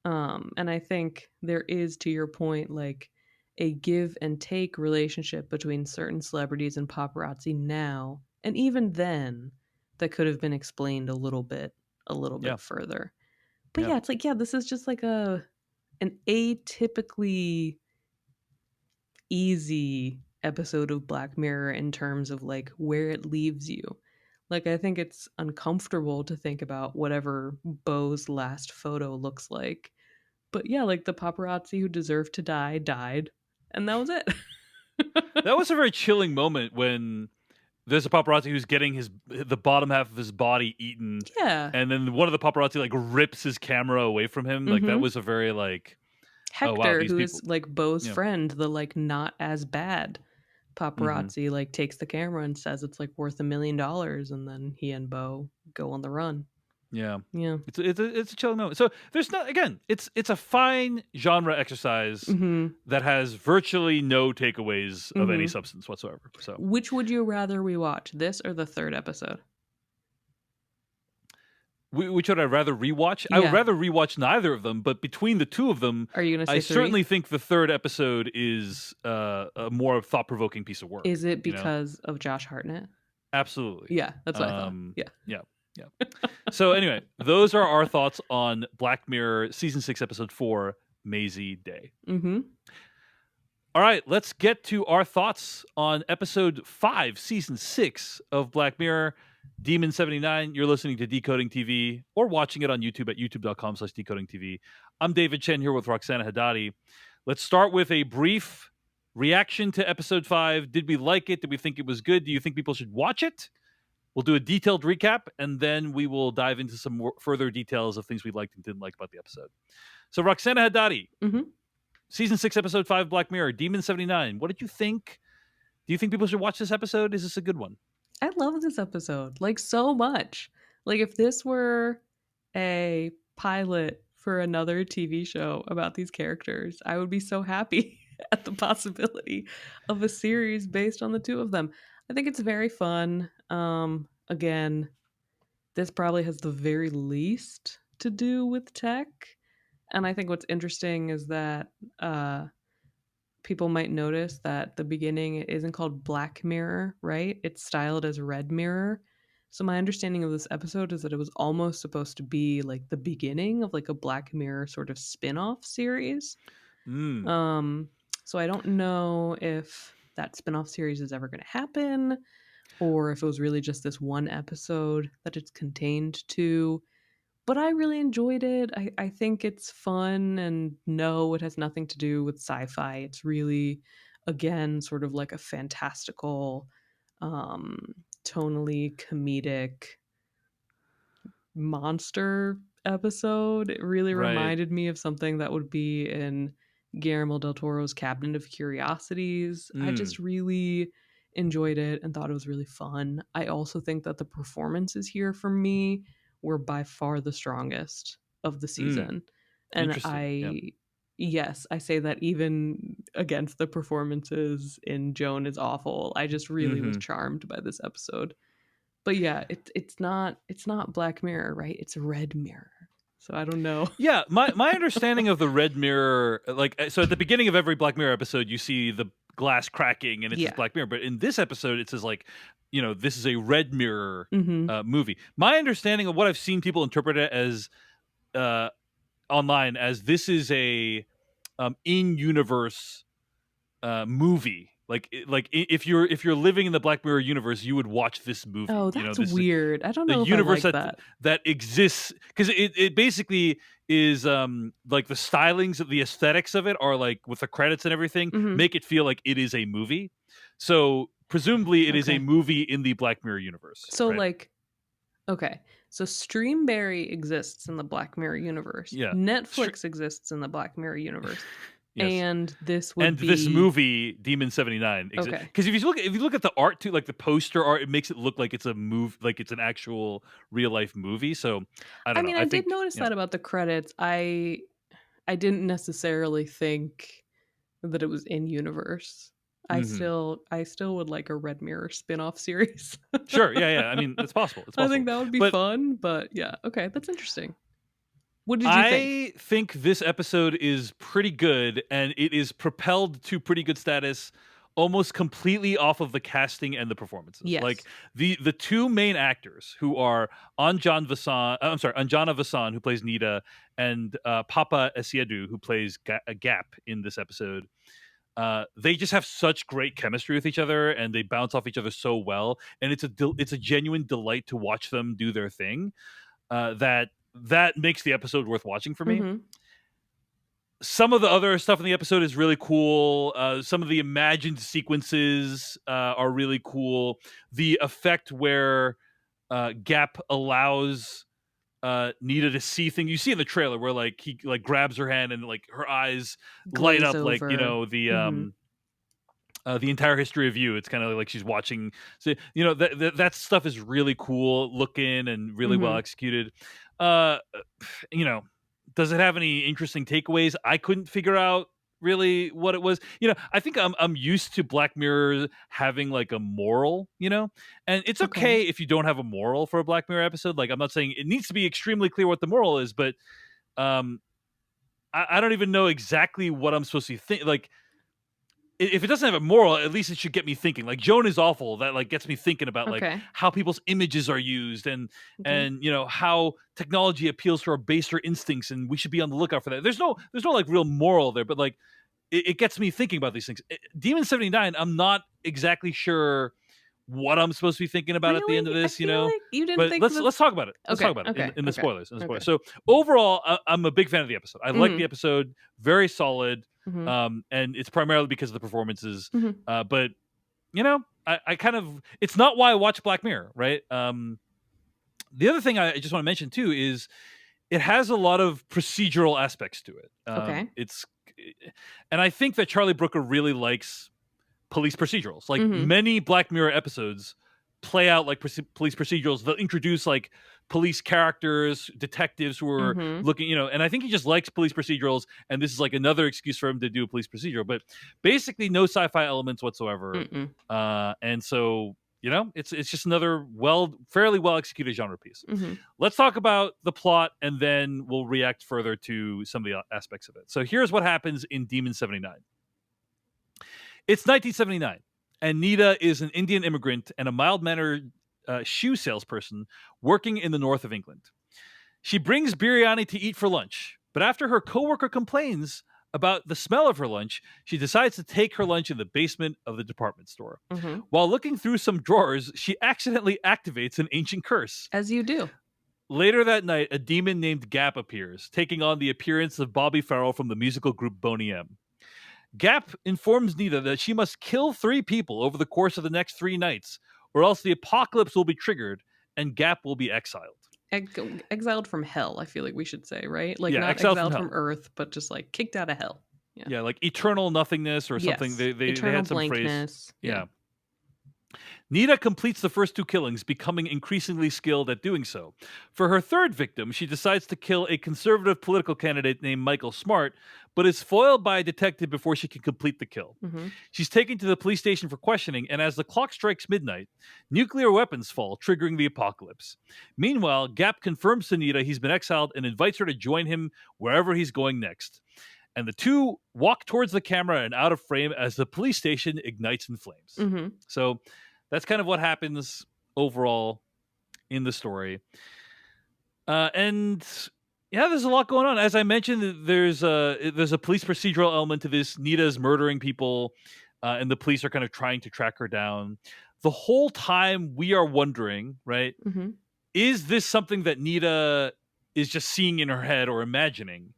And I think there is, to your point, like a give and take relationship between certain celebrities and paparazzi now, and even then, that could have been explained a little Yeah. bit further. But Yeah. yeah, it's like, yeah, this is just like an atypically easy episode of Black Mirror in terms of like where it leaves you. Like I think it's uncomfortable to think about whatever Bo's last photo looks like, but yeah, like the paparazzi who deserved to die died, and that was it. That was a very chilling moment when there's a paparazzi who's getting the bottom half of his body eaten, Yeah. and then one of the paparazzi like rips his camera away from him. Like that Mm-hmm. was a very like, oh wow, Hector, these who people. is like Bo's Yeah. friend, the like not as bad Mm-hmm. paparazzi, like takes the camera and says it's like worth $1 million, and then he and Bo go on the run. Yeah. Yeah. It's a chilling moment. So there's not, again, it's a fine genre exercise Mm-hmm. that has virtually no takeaways of any Mm-hmm. substance whatsoever. So Which would you rather rewatch, this or the third episode? which would I rather rewatch? I would Yeah. rather rewatch neither of them, but between the two of them, Are you gonna I say three? certainly think the third episode is a more thought provoking piece of work. Is it because of Josh Hartnett? Absolutely. Yeah, that's what I thought. Um, Yeah. yeah, yeah. So anyway, those are our thoughts on Black Mirror season 6, episode 4, Mazey Day. Mm-hmm. All right, let's get to our thoughts on episode 5, season 6 of Black Mirror, Demon 79. You're listening to Decoding TV or watching it on YouTube at youtube.com/decoding TV. I'm David Chen here with Roxana Hadadi. Let's start with a brief reaction to episode 5. Did we like it? Did we think it was good? Do you think people should watch it? We'll do a detailed recap, and then we will dive into some more further details of things we liked and didn't like about the episode. So, Roxana Hadadi, Mm-hmm. season 6, episode 5, Black Mirror, Demon 79. What did you think? Do you think people should watch this episode? Is this a good one? I love this episode, like, so much. Like, if this were a pilot for another TV show about these characters, I would be so happy at the possibility of a series based on the two of them. I think it's very fun. Again, this probably has the very least to do with tech. And I think what's interesting is that people might notice that the beginning isn't called Black Mirror, right? It's styled as Red Mirror. So my understanding of this episode is that it was almost supposed to be like the beginning of like a Black Mirror sort of spin-off series. Mm. Um so I don't know if that spin-off series is ever going to happen, or if it was really just this one episode that it's contained to. But I really enjoyed it. I think it's fun, and no, it has nothing to do with sci-fi. It's really, again, sort of like a fantastical, tonally comedic monster episode. It really Right. reminded me of something that would be in Guillermo del Toro's Cabinet of Curiosities. I Mm. just really enjoyed it and thought it was really fun. I also think that the performances here for me were by far the strongest of the Mm. season. And Interesting. Yeah. yes, I say that even against the performances in Joan is Awful. I just really was Hmm. charmed by this episode. But yeah, it's not Black Mirror, right? It's Red Mirror. So I don't know. Yeah, my understanding of the Red Mirror, like, so at the beginning of every Black Mirror episode, you see the glass cracking and it says Yeah. Black Mirror. But in this episode, it says like, this is a Red Mirror Mhm. movie. My understanding of what I've seen people interpret it as uh, online as this is a in-universe movie. If you're living in the Black Mirror universe, you would watch this movie. Oh, that's This is weird. I don't the know if I universe like that that. that exists, because it basically is like the stylings of the aesthetics of it are like with the credits and everything Mhm. make it feel like it is a movie. So presumably it is a Okay. movie in the Black Mirror universe, So, right? like, okay. So Streamberry exists in the Black Mirror universe. Yeah. Netflix exists in the Black Mirror universe. Yes. And this And would this be movie, Demon 79, exists okay. because if you look at the art too, like the poster art, it makes it look like it's a move, like it's an actual real life movie. So I I don't know. mean, I I did think notice that about the credits. I didn't necessarily think that it was in universe. mhm. I still would like a Red Mirror spin-off series. Sure, yeah, yeah. I mean, it's possible. It's I think possible. that would be But fun, but yeah, okay, that's interesting. What did you think? I think this episode is pretty good, and it is propelled to pretty good status almost completely off of the casting and the performances. Like Yes. the two main actors who are Anjana Vasan, who plays Nita, and Papa Esiedu, who plays Gap in this episode. They just have such great chemistry with each other, and they bounce off each other so well. And it's a genuine delight to watch them do their thing. That makes the episode worth watching for me. Mhm. Some of the other stuff in the episode is really cool. Some of the imagined sequences are really cool. The effect where Gap allows Nita to see things you see in the trailer, where like he like grabs her hand and like her eyes light Glaze up, like over. Mhm. the entire history of you. It's kind of like she's watching. So that stuff is really cool looking and really well Mhm. executed. Uh, you know, does it have any interesting takeaways? I couldn't figure out really what it was. I think I'm used to Black Mirror having like a moral. And it's Okay. okay if you don't have a moral for a Black Mirror episode. Like I'm not saying it needs to be extremely clear what the moral is, but um, I don't even know exactly what I'm supposed to think. Like if it doesn't have a moral, at least it should get me thinking. Like Joan is Awful, that like gets me thinking about like Okay. how people's images are used and Okay. and how technology appeals to our baser instincts, and we should be on the lookout for that. There's no like real moral there, but like it gets me thinking about these things. Demon 79, I'm not exactly sure what I'm supposed to be thinking about at the end of Really? I this, feel like you didn't but think let's that. let's talk about it. Let's talk Okay. about it Okay. in the Okay. spoilers. Okay. So overall, I'm a big fan of the episode. I like the Mhm. episode, very solid, Mhm. and it's primarily because of the performances. Mhm. But I kind of it's not why I watch Black Mirror, right? The other thing I just want to mention too is it has a lot of procedural aspects to it. Okay. And I think that Charlie Brooker really likes police procedurals. Like Mhm. many Black Mirror episodes play out like police procedurals. They'll introduce like police characters, detectives who are Mhm. looking, and I think he just likes police procedurals. And this is like another excuse for him to do a police procedural, but basically no sci-fi elements whatsoever. Mm-mm. And so, it's just another fairly well executed genre piece. Mhm. Let's talk about the plot and then we'll react further to some of the aspects of it. So here's what happens in Demon 79. It's 1979, and Nita is an Indian immigrant and a mild-mannered shoe salesperson working in the north of England. She brings biryani to eat for lunch, but after her coworker complains about the smell of her lunch, she decides to take her lunch in the basement of the department store. Mhm. While looking through some drawers, she accidentally activates an ancient curse. As you do. Later that night, a demon named Gap appears, taking on the appearance of Bobby Farrell from the musical group Boney M. Gap informs Nita that she must kill 3 people over the course of the next 3 nights, or else the apocalypse will be triggered and Gap will be exiled. Exiled from hell, I feel like we should say, right? Like Yeah, not exiled from exiled from hell. Earth, but just like kicked out of hell. Yeah. Yeah, like eternal nothingness or something. Yes. They Eternal had some phrase. blankness. Yeah. Yeah. Nita completes the first two killings, becoming increasingly skilled at doing so. For her third victim, she decides to kill a conservative political candidate named Michael Smart, but is foiled by a detective before she can complete the kill. Mm-hmm. She's taken to the police station for questioning, and as the clock strikes midnight, nuclear weapons fall, triggering the apocalypse. Meanwhile, Gap confirms to Nita he's been exiled and invites her to join him wherever he's going next. And the two walk towards the camera and out of frame as the police station ignites in flames. Mm-hmm. So that's kind of what happens overall in the story. And yeah, there's a lot going on. As I mentioned, there's a police procedural element to this. Nita's murdering people, and the police are kind of trying to track her down. The whole time we are wondering, right? Mm-hmm. Is this something that Nita is just seeing in her head or imagining?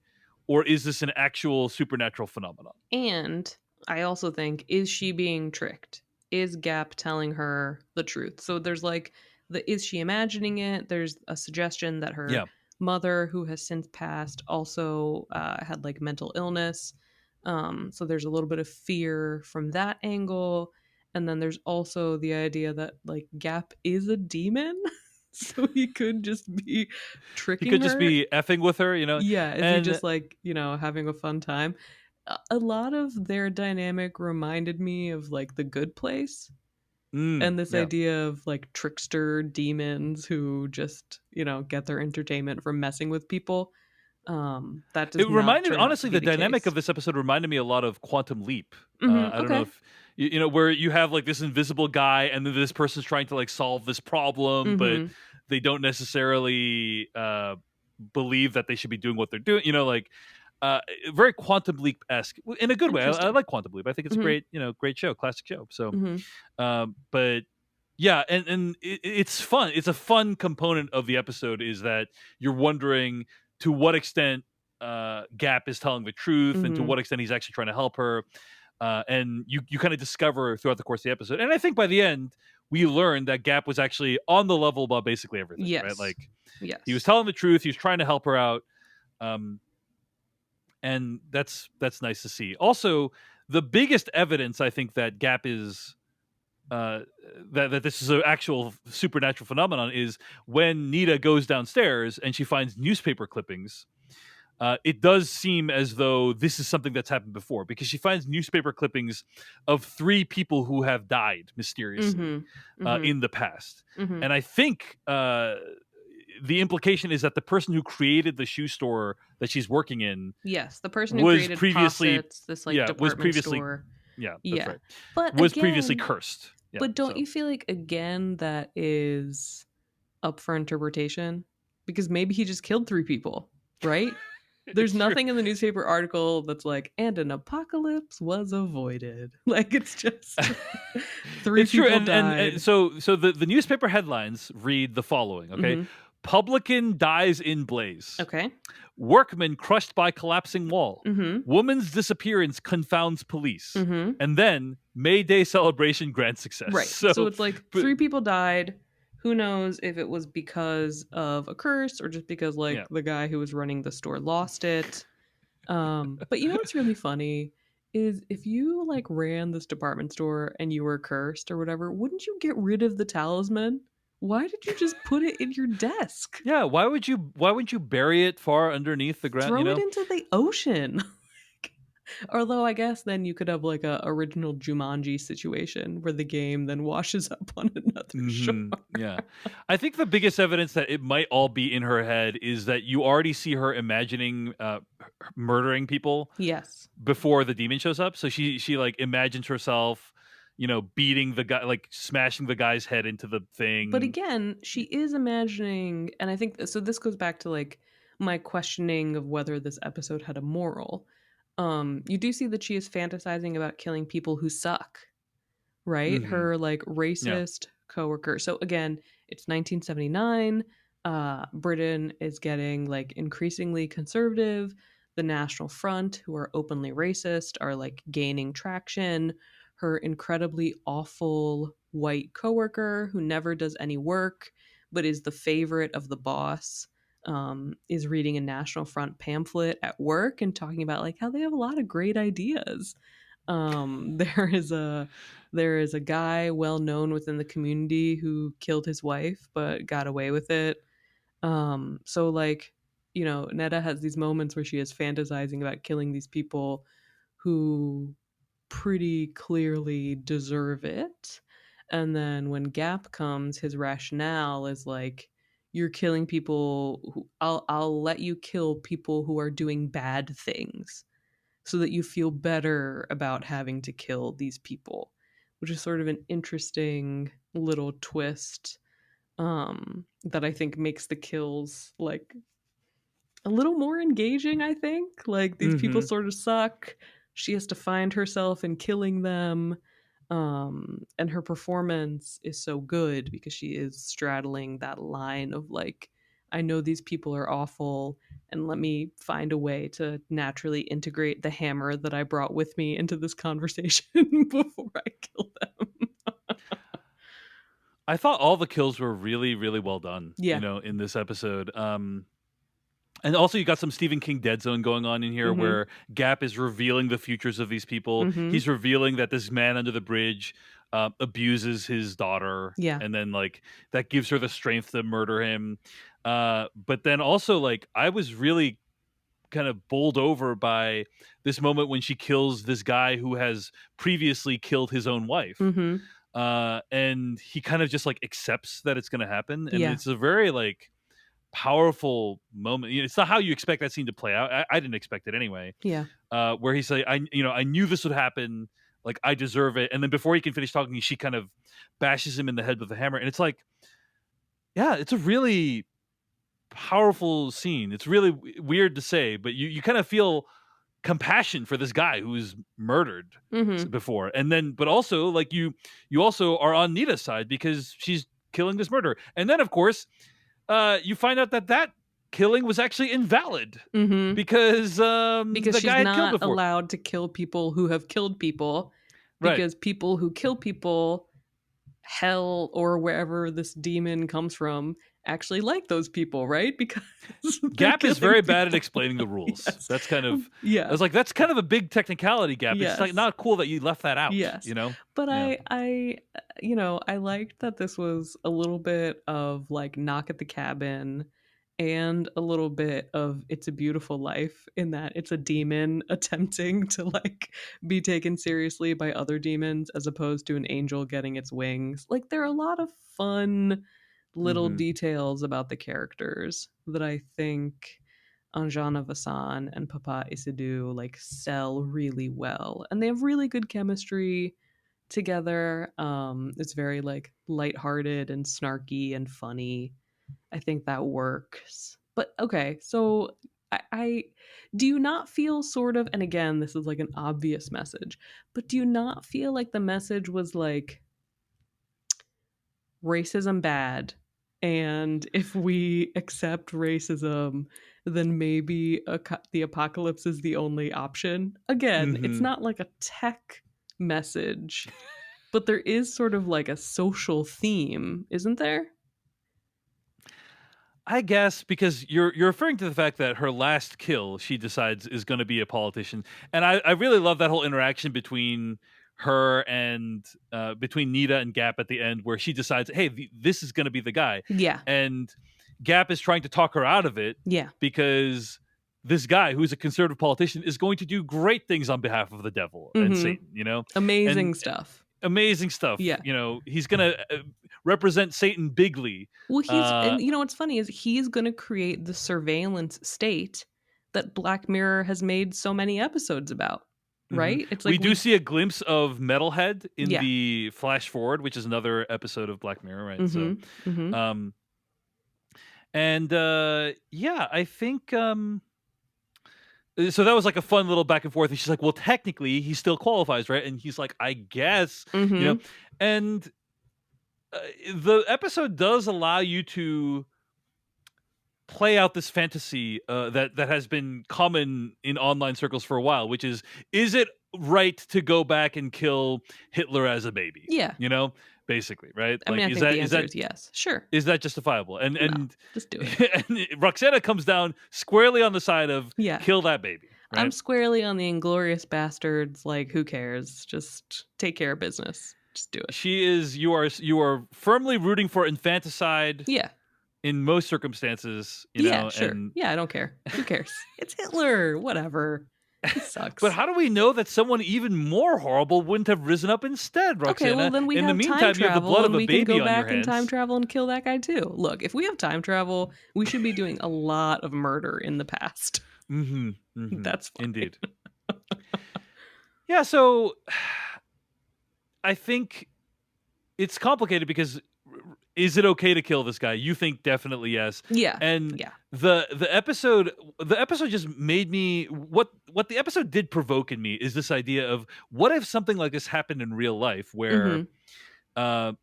Or is this an actual supernatural phenomenon? And I also think, is she being tricked? Is Gap telling her the truth? So there's like is she imagining it? There's a suggestion that her Yeah. mother, who has since passed, also had like mental illness. So there's a little bit of fear from that angle. And then there's also the idea that like Gap is a demon. So he could just be He tricking could just her. be effing with her, you know? Yeah, is he And just like, having a fun time? A lot of their dynamic reminded me of like The Good Place, and this yeah. idea of like trickster demons who just, get their entertainment from messing with people. That does It not reminded me, turn out to honestly, be the the dynamic case. of this episode reminded me a lot of Quantum Leap. I don't know Okay. if where you have like this invisible guy, and then this person's trying to like solve this problem, but they don't necessarily believe that they should be doing what they're doing. Like very Quantum Leap esque in a good way. I Interesting. like Quantum Leap. I think it's a great, great show, classic show. So, but yeah, and it's fun. It's a fun component of the episode is that you're wondering to what extent Gap is telling the truth and to what extent he's actually trying to help her. And you kind of discover throughout the course of the episode. And I think by the end, we learned that Gap was actually on the level about basically everything, Yes. right? Like Yes. he was telling the truth. He was trying to help her out. And that's nice to see. Also, the biggest evidence I think that Gap is that this is an actual supernatural phenomenon is when Nita goes downstairs and she finds newspaper clippings. It does seem as though this is something that's happened before because she finds newspaper clippings of 3 people who have died mysteriously in the past. And I think the implication is that the person who created the shoe store that she's working in, yes, the person who was created previously Possets, this like department store. Yeah, that's Yeah. right. But Was again, previously cursed. Yeah, but don't so. you feel like again that is up for interpretation? Because maybe he just killed 3 people, right? There's nothing in the newspaper article that's like, and an apocalypse was avoided. Like it's just 3 it's people true. died. And so the newspaper headlines read the following, okay? Publican dies in blaze. Okay. Workman crushed by collapsing wall. Woman's disappearance confounds police. And then May Day celebration grand success. Right. So it's like 3 people died. Who knows if it was because of a curse or just because like the guy who was running the store lost it. But you know what's really funny is if you like ran this department store and you were cursed or whatever, wouldn't you get rid of the talisman? Why did you just put it in your desk? Yeah, why would you bury it far underneath the ground? Throw it into the ocean. Although I guess then you could have like a original Jumanji situation where the game then washes up on another shore. Yeah. I think the biggest evidence that it might all be in her head is that you already see her imagining murdering people. Yes. Before the demon shows up. So she like imagines herself, beating the guy, like smashing the guy's head into the thing. But again, she is imagining, and I think so this goes back to like my questioning of whether this episode had a moral. You do see that she is fantasizing about killing people who suck, right? Her like racist coworker. So again, it's 1979. Britain is getting like increasingly conservative. The National Front, who are openly racist, are like gaining traction. Her incredibly awful white coworker who never does any work but is the favorite of the boss, is reading a National Front pamphlet at work and talking about like how they have a lot of great ideas. There is a guy well known within the community who killed his wife but got away with it. So like, Netta has these moments where she is fantasizing about killing these people who pretty clearly deserve it. And then when Gap comes, his rationale is like, you're killing people who I'll let you kill people who are doing bad things so that you feel better about having to kill these people, which is sort of an interesting little twist, that I think makes the kills like a little more engaging. I think like these people Mm-hmm. sort of suck. She has to find herself in killing them. And her performance is so good because she is straddling that line of like, I know these people are awful, and let me find a way to naturally integrate the hammer that I brought with me into this conversation before I kill them. I thought all the kills were really, really well done, Yeah. in this episode. And also, you got some Stephen King Dead Zone going on in here, Mm-hmm. where Gap is revealing the futures of these people. Mm-hmm. He's revealing that this man under the bridge abuses his daughter, Yeah. and then like that gives her the strength to murder him. But then also, like, I was really kind of bowled over by this moment when she kills this guy who has previously killed his own wife. Mm-hmm. And he kind of just like accepts that it's going to happen, and Yeah. it's a very like powerful moment. It's not how you expect that scene to play out. I didn't expect it anyway. Yeah. Where he's like, I knew this would happen. Like, I deserve it. And then before he can finish talking, she kind of bashes him in the head with a hammer. And it's like, yeah, it's a really powerful scene. It's really weird to say, but you kind of feel compassion for this guy who's murdered Mm-hmm. before. And then, but also like you also are on Nita's side because she's killing this murderer. And then of course, you find out that killing was actually invalid Mm-hmm. because Because the she's guy had killed not before. allowed to kill people who have killed people, Right. because people who kill people, hell or wherever this demon comes from, actually like those people, right? Because they're Gap is killing very bad at people. explaining the rules. Yes. That's kind of I Yeah. was like, that's kind of a big technicality, Gap. It's like Yes. not cool that you left that out. Yes. But Yeah. I liked that this was a little bit of like Knock at the Cabin and a little bit of It's a Beautiful Life, in that it's a demon attempting to like be taken seriously by other demons as opposed to an angel getting its wings. Like there are a lot of fun little Mm-hmm. details about the characters that I think Anjana Vasan and Papa Isidou like sell really well, and they have really good chemistry together. It's very like lighthearted and snarky and funny. I think that works. But okay, so I do you not feel sort of, and again, this is like an obvious message, but do you not feel like the message was like racism bad? And if we accept racism, then maybe the apocalypse is the only option. Again, it's Mm-hmm. not like a tech message, but there is sort of like a social theme, isn't there? I guess because you're referring to the fact that her last kill, she decides, is going to be a politician, and I really love that whole interaction between her and between Nita and Gap at the end, where she decides, hey, this is going to be the guy, Yeah. and Gap is trying to talk her out of it Yeah. because this guy who's a conservative politician is going to do great things on behalf of the devil and Mhm. Satan, Amazing and stuff. amazing stuff. Yeah. He's gonna represent Satan bigly. Well, Uh, and what's funny is he's going to create the surveillance state that Black Mirror has made so many episodes about, mhm. right? It's We like do see a glimpse of Metalhead in yeah. the flash forward, which is another episode of Black Mirror, right? So, Mhm. Mhm. um, and yeah, I think so that was like a fun little back and forth. And she's like, "Well, technically, he still qualifies, right?" And he's like, "I guess, you know." Mhm. And the episode does allow you to play out this fantasy that has been common in online circles for a while, which is it right to go back and kill Hitler as a baby? Yeah. basically, right? I mean, Like, I think the answer is yes. Sure. is that justifiable? And No, just do it. and Roxana comes down squarely on the side of Yeah. kill that baby, I'm right? squarely on the Inglorious Bastards. Like, who cares? Just take care of business. Just do it. She is. You are firmly rooting for infanticide Yeah. in most circumstances, you Yeah, know. sure. And Yeah, I don't care. Who cares? It's Hitler. Whatever. He sucks. but how do we know that someone even more horrible wouldn't have risen up instead, Roxana? Okay, well then we In the have time meantime, you have the blood travel of and a we can baby go on your back and time hands. travel and kill that guy too. Look, if we have time travel, we should be doing a lot of murder in the past. Mm-hmm, mm-hmm. That's fine. Indeed. Yeah, so I think it's complicated because is it okay to kill this guy? You think definitely yes. Yeah. And Yeah. the episode just made me what the episode did provoke in me is this idea of what if something like this happened in real life where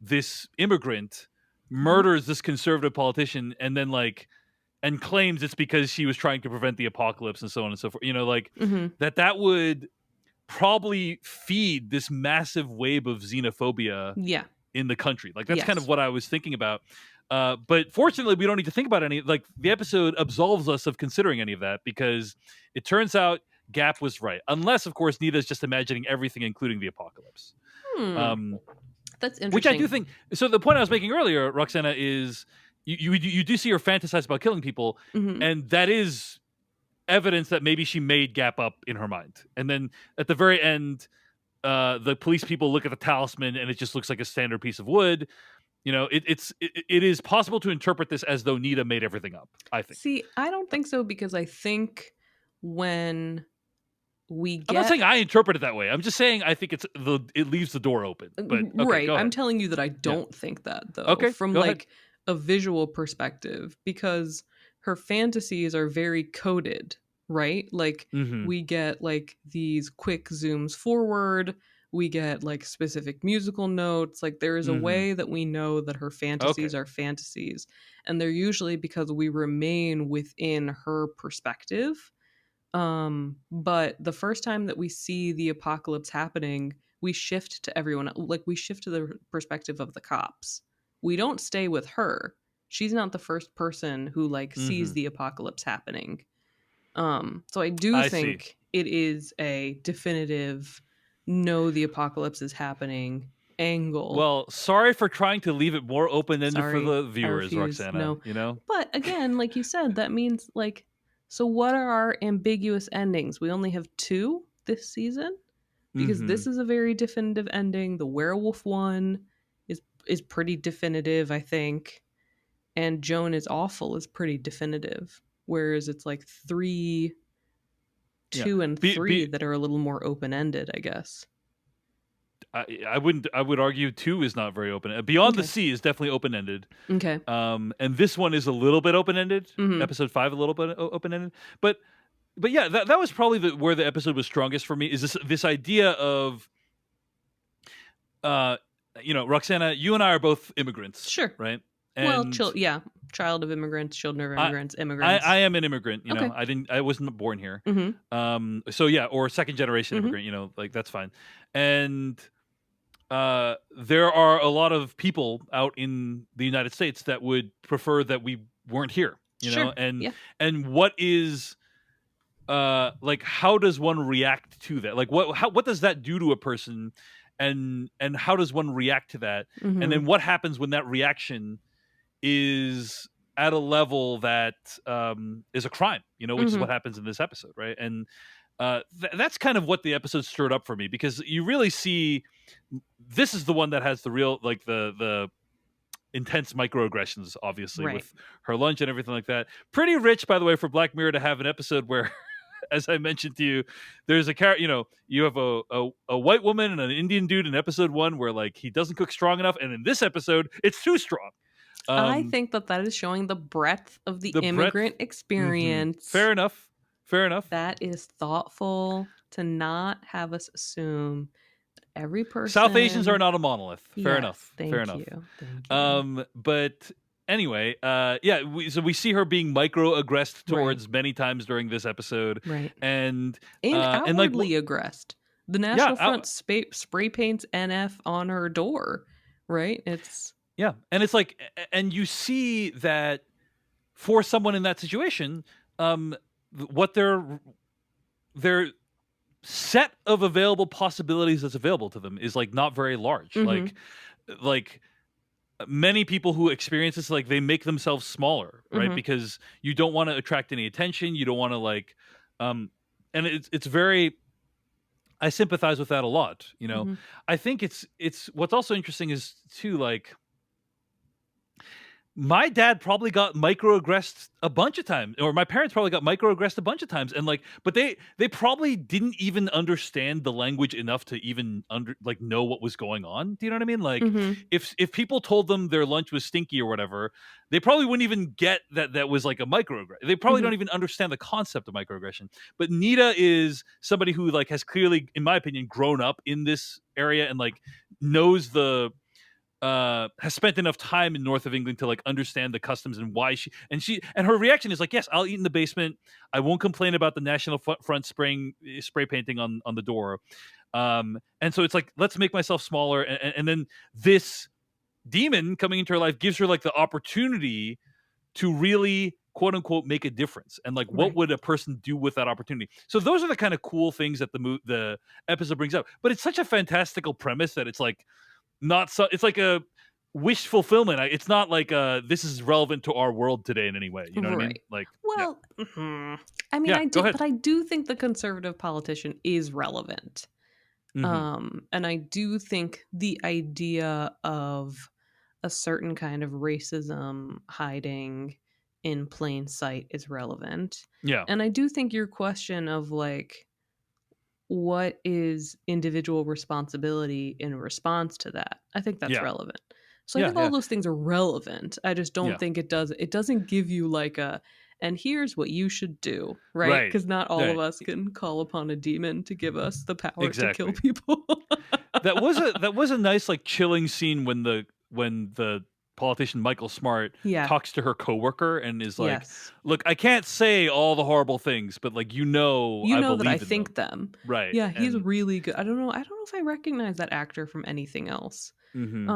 this immigrant murders this conservative politician and then and claims it's because she was trying to prevent the apocalypse and so on and so forth. You know, like that would probably feed this massive wave of xenophobia Yeah. in the country. Like that's kind of Yes. what I was thinking about. But fortunately, we don't need to think about any. Like the episode absolves us of considering any of that because it turns out Gap was right. Unless, of course, Nita's just imagining everything, including the apocalypse. That's interesting. Which I do think. So the point I was making earlier, Roxana, is you do see her fantasize about killing people, and that is evidence that maybe she made Gap up in her mind. And then at the very end, the police people look at the talisman and it just looks like a standard piece of wood. You know, it is possible to interpret this as though Nita made everything up, I think. See, I don't think so because I think when we get... I'm not saying I interpret it that way. I'm just saying I think it leaves the door open. But okay, right. go ahead. I'm telling you that I don't think that though. Okay, from go like ahead. a visual perspective, because her fantasies are very coded, right? Like we get like these quick zooms forward, we get like specific musical notes. Like there is a way that we know that her fantasies are fantasies, and they're usually because we remain within her perspective. But the first time that we see the apocalypse happening, we shift to everyone, like we shift to the perspective of the cops. We don't stay with her. She's not the first person who like sees the apocalypse happening. So I do think it is a definitive no, the apocalypse is happening angle. Well, sorry for trying to leave it more open-ended for the viewers, Roxana. No. You know? But again, like you said, that means like, so what are our ambiguous endings? We only have 2 this season because this is a very definitive ending. The werewolf one is pretty definitive, I think. And Joan is awful is pretty definitive. Whereas it's like 3, 2 and 3 that are a little more open-ended, I guess. I would argue 2 is not very open. Beyond the Sea is definitely open-ended. Okay. And this one is a little bit open-ended. Episode 5 a little bit open-ended. But yeah, that was probably where the episode was strongest for me. Is this idea of you know, Roxana, you and I are both immigrants. Sure. Right? And child of immigrants, children of immigrants, immigrants. I am an immigrant, you know. I wasn't born here. So yeah, or second generation immigrant, you know, like that's fine. And there are a lot of people out in the United States that would prefer that we weren't here, you know, and what is like how does one react to that? Like what does that do to a person, and how does one react to that? And then what happens when that reaction is at a level that is a crime, you know, which is what happens in this episode, right? And that's kind of what the episode stirred up for me, because you really see this is the one that has the real, like the intense microaggressions, obviously, with her lunch and everything like that. Pretty rich, by the way, for Black Mirror to have an episode where, as I mentioned to you, there's a character, you know, you have a white woman and an Indian dude in episode 1 where like he doesn't cook strong enough, and in this episode it's too strong. I think that is showing the breadth of the immigrant experience. Fair enough. That is thoughtful to not have us assume that every person... South Asians are not a monolith. Fair enough. Thank you. But anyway, so we see her being microaggressed towards many times during this episode. Right. And outwardly aggressed. The National Front spray paints NF on her door, right? It's Yeah, and it's like, and you see that for someone in that situation, um, what their set of available possibilities that's available to them is like not very large. mhm, Like many people who experience this, like they make themselves smaller, right? mhm, Because you don't want to attract any attention. You don't want to like, um, and it's very. I sympathize with that a lot. You know, mhm, I think it's what's also interesting is too like my dad probably got microaggressed a bunch of times, or my parents probably got microaggressed a bunch of times, and like, but they probably didn't even understand the language enough to even like know what was going on. Do you know what I mean? Like, mhm, if people told them their lunch was stinky or whatever, they probably wouldn't even get that that was like a microaggression. They probably don't mhm, even understand the concept of microaggression. But Nita is somebody who like has clearly, in my opinion, grown up in this area and like knows the has spent enough time in north of England to like understand the customs and why she and her reaction is like, yes, I'll eat in the basement. I won't complain about the National Front spraying spray painting on the door. And so it's like, let's make myself smaller, and then this demon coming into her life gives her like the opportunity to really quote unquote make a difference, and like what right, would a person do with that opportunity. So those are the kind of cool things that the episode brings up, but it's such a fantastical premise that it's like not so, it's like a wish fulfillment. It's not like this is relevant to our world today in any way. You know what I mean? right. Like, yeah, Well, mhm. I mean, yeah. I Go do, ahead. but I do think the conservative politician is relevant. Hmm. And I do think the idea of a certain kind of racism hiding in plain sight is relevant. Yeah, And I do think your question of like, what is individual responsibility in response to that? I think that's yeah, relevant. So I yeah, think all yeah, those things are relevant. I just don't yeah. think it doesn't give you like a and here's what you should do, right? Right, Cuz not all of right. us can call upon a demon to give us the power to kill Exactly. people. That was a nice like chilling scene when the politician Michael Smart Yeah. talks to her coworker and is like, Yes. "Look, I can't say all the horrible things, but like You I know that I believe in think them." them. Right, Yeah, he's and really good. I don't know if I recognize that actor from anything else. hmm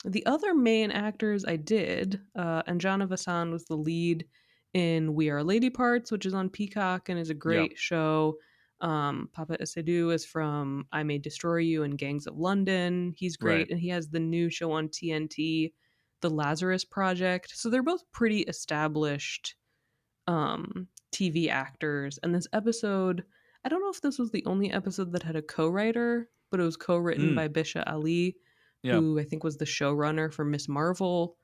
The other main actors I did, Anjana Vasan was the lead in We Are Lady Parts, which is on Peacock and is a yeah, great show. Papa Isidou is from I May Destroy You and Gangs of London. He's right, great, and he has the new show on TNT, The Lazarus Project. So they're both pretty established TV actors. And this episode, I don't know if this was the only episode that had a co-writer, but it was co-written mm, by Bisha Ali, yeah, who I think was the showrunner for Miss Marvel.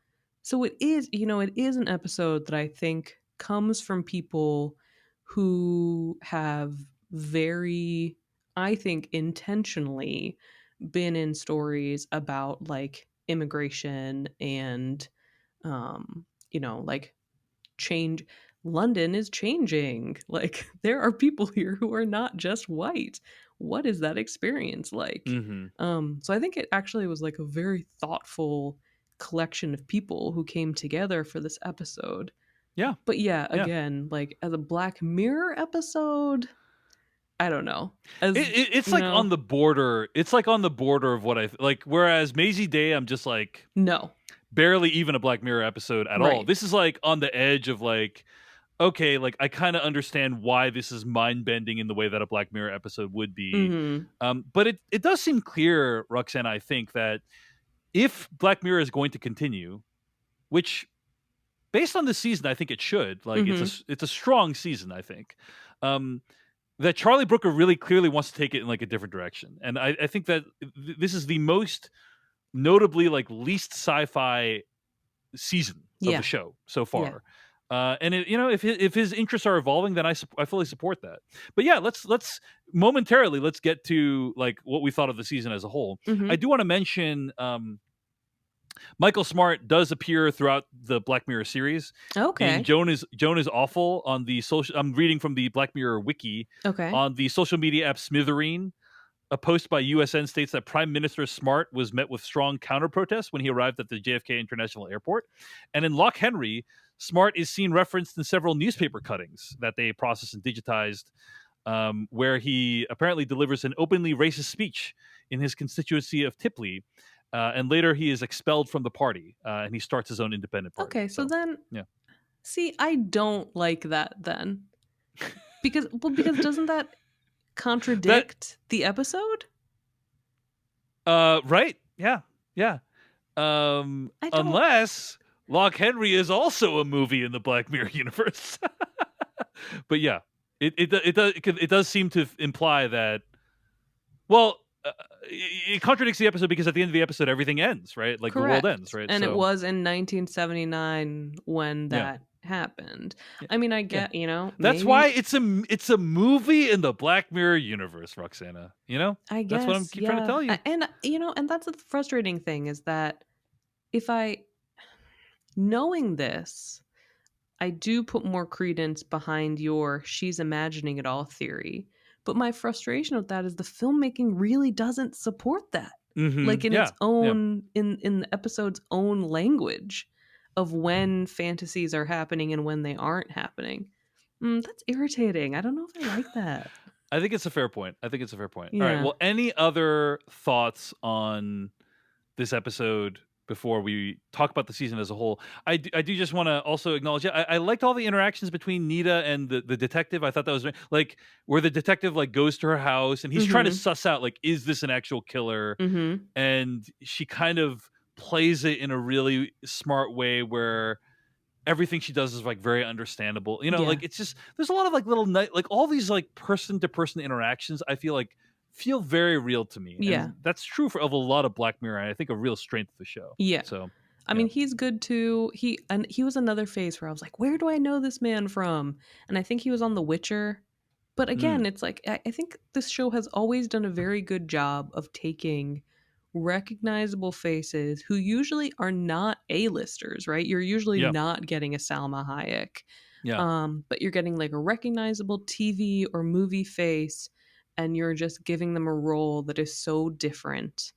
So it is, it is an episode that I think comes from people who have very, I think, intentionally been in stories about like immigration and like change. London is changing. Like there are people here who are not just white. What is that experience like? hmm So I think it actually was like a very thoughtful collection of people who came together for this episode. yeah, But yeah, yeah. again, like as a Black Mirror episode, I don't know. As It's like on the border. It's like on the border of what like. Whereas Maisie Day, I'm just like no, barely even a Black Mirror episode at all. right. This is like on the edge of like, okay, like I kind of understand why this is mind bending in the way that a Black Mirror episode would be. Mm-hmm. But it does seem clear, Roxana, I think that if Black Mirror is going to continue, which based on this season, I think it should. Like Mm-hmm. it's a strong season, I think. Um, that Charlie Brooker really clearly wants to take it in like a different direction, and I think that this is the most notably like least sci-fi season of the Yeah. show so Yeah. far. And if his interests are evolving, then I fully support that. But yeah, let's momentarily let's get to like what we thought of the season as a whole. I Mm-hmm. do want to mention Michael Smart does appear throughout the Black Mirror series. In Okay. Joan is awful on the social. I'm reading from the Black Mirror wiki Okay. on the social media app Smithereen. A post by USN states that Prime Minister Smart was met with strong counter protests when he arrived at the JFK International Airport. And in Loch Henry, Smart is seen referenced in several newspaper cuttings that they processed and digitized, where he apparently delivers an openly racist speech in his constituency of Tipley. and later he is expelled from the party, and he starts his own independent party. Okay, so So then yeah. see, I don't like that then. Because doesn't that That contradict the episode? right? Yeah, yeah. I don't. Unless Loch Henry is also a movie in the Black Mirror universe. But yeah, it does seem to imply that. Well, it contradicts the episode because at the end of the episode, everything ends, right? Like the world ends, Correct. right? And it So was in 1979 when yeah, that happened. yeah, I mean, I yeah. get, you know, That's why maybe it's a movie in the Black Mirror universe, Roxana. You know, I that's what I'm guess, keep trying to yeah. tell you. And you know, and that's the frustrating thing is that if I knowing this, I do put more credence behind your she's imagining it all theory. But my frustration with that is the filmmaking really doesn't support that. Like in its Yeah, yeah. in the episode's own language of when fantasies are happening and when they aren't happening. That's irritating. I don't know if I like that. I think it's a fair point. I think it's a fair point. All right. Yeah. Well, any other thoughts on this episode before we talk about the season as a whole? I do just want to also acknowledge. Yeah, I liked all the interactions between Nita and the detective. I thought that was like where the detective like goes to her house and he's trying to Mhm. suss out like is this an actual killer, Mhm. and she kind of plays it in a really smart way where everything she does is like very understandable. You know, Yeah. like it's just there's a lot of like little like all these like person to person interactions. I feel like feel very real to me, Yeah. and that's true for of a lot of Black Mirror. And I think a real strength of the show. Yeah. So I yeah, mean, he's good too. He was another phase where I was like, where do I know this man from? And I think he was on The Witcher. But again, mm, it's like I think this show has always done a very good job of taking recognizable faces who usually are not A-listers, right? You're usually yeah, not getting a Salma Hayek. yeah, But you're getting like a recognizable TV or movie face, and you're just giving them a role that is so different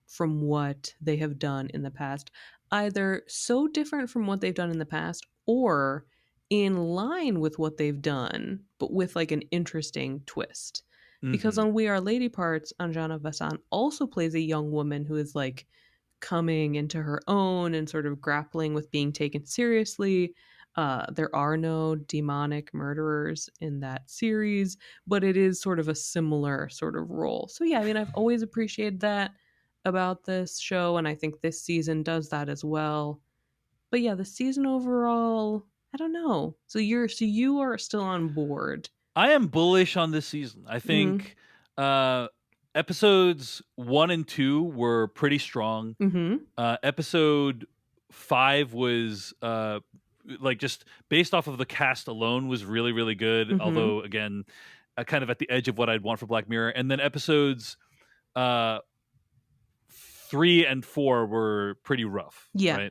from what they have done in the past. Either so different from what they've done in the past, or in line with what they've done, but with like an interesting twist. Because hmm on We Are Lady Parts, Anjana Vasan also plays a young woman who is like coming into her own and sort of grappling with being taken seriously. There are no demonic murderers in that series, but it is sort of a similar sort of role. So, yeah, I mean, I've always appreciated that about this show, and I think this season does that as well. But yeah, the season overall, I don't know. You are still on board. I am bullish on this season. I Mm-hmm. think uh episodes 1 and 2 were pretty strong. Mm-hmm. Episode 5 was like just based off of the cast alone was really really good, Mm-hmm. although again kind of at the edge of what I'd want for Black Mirror. And then episodes uh 3 and 4 were pretty rough, Yeah.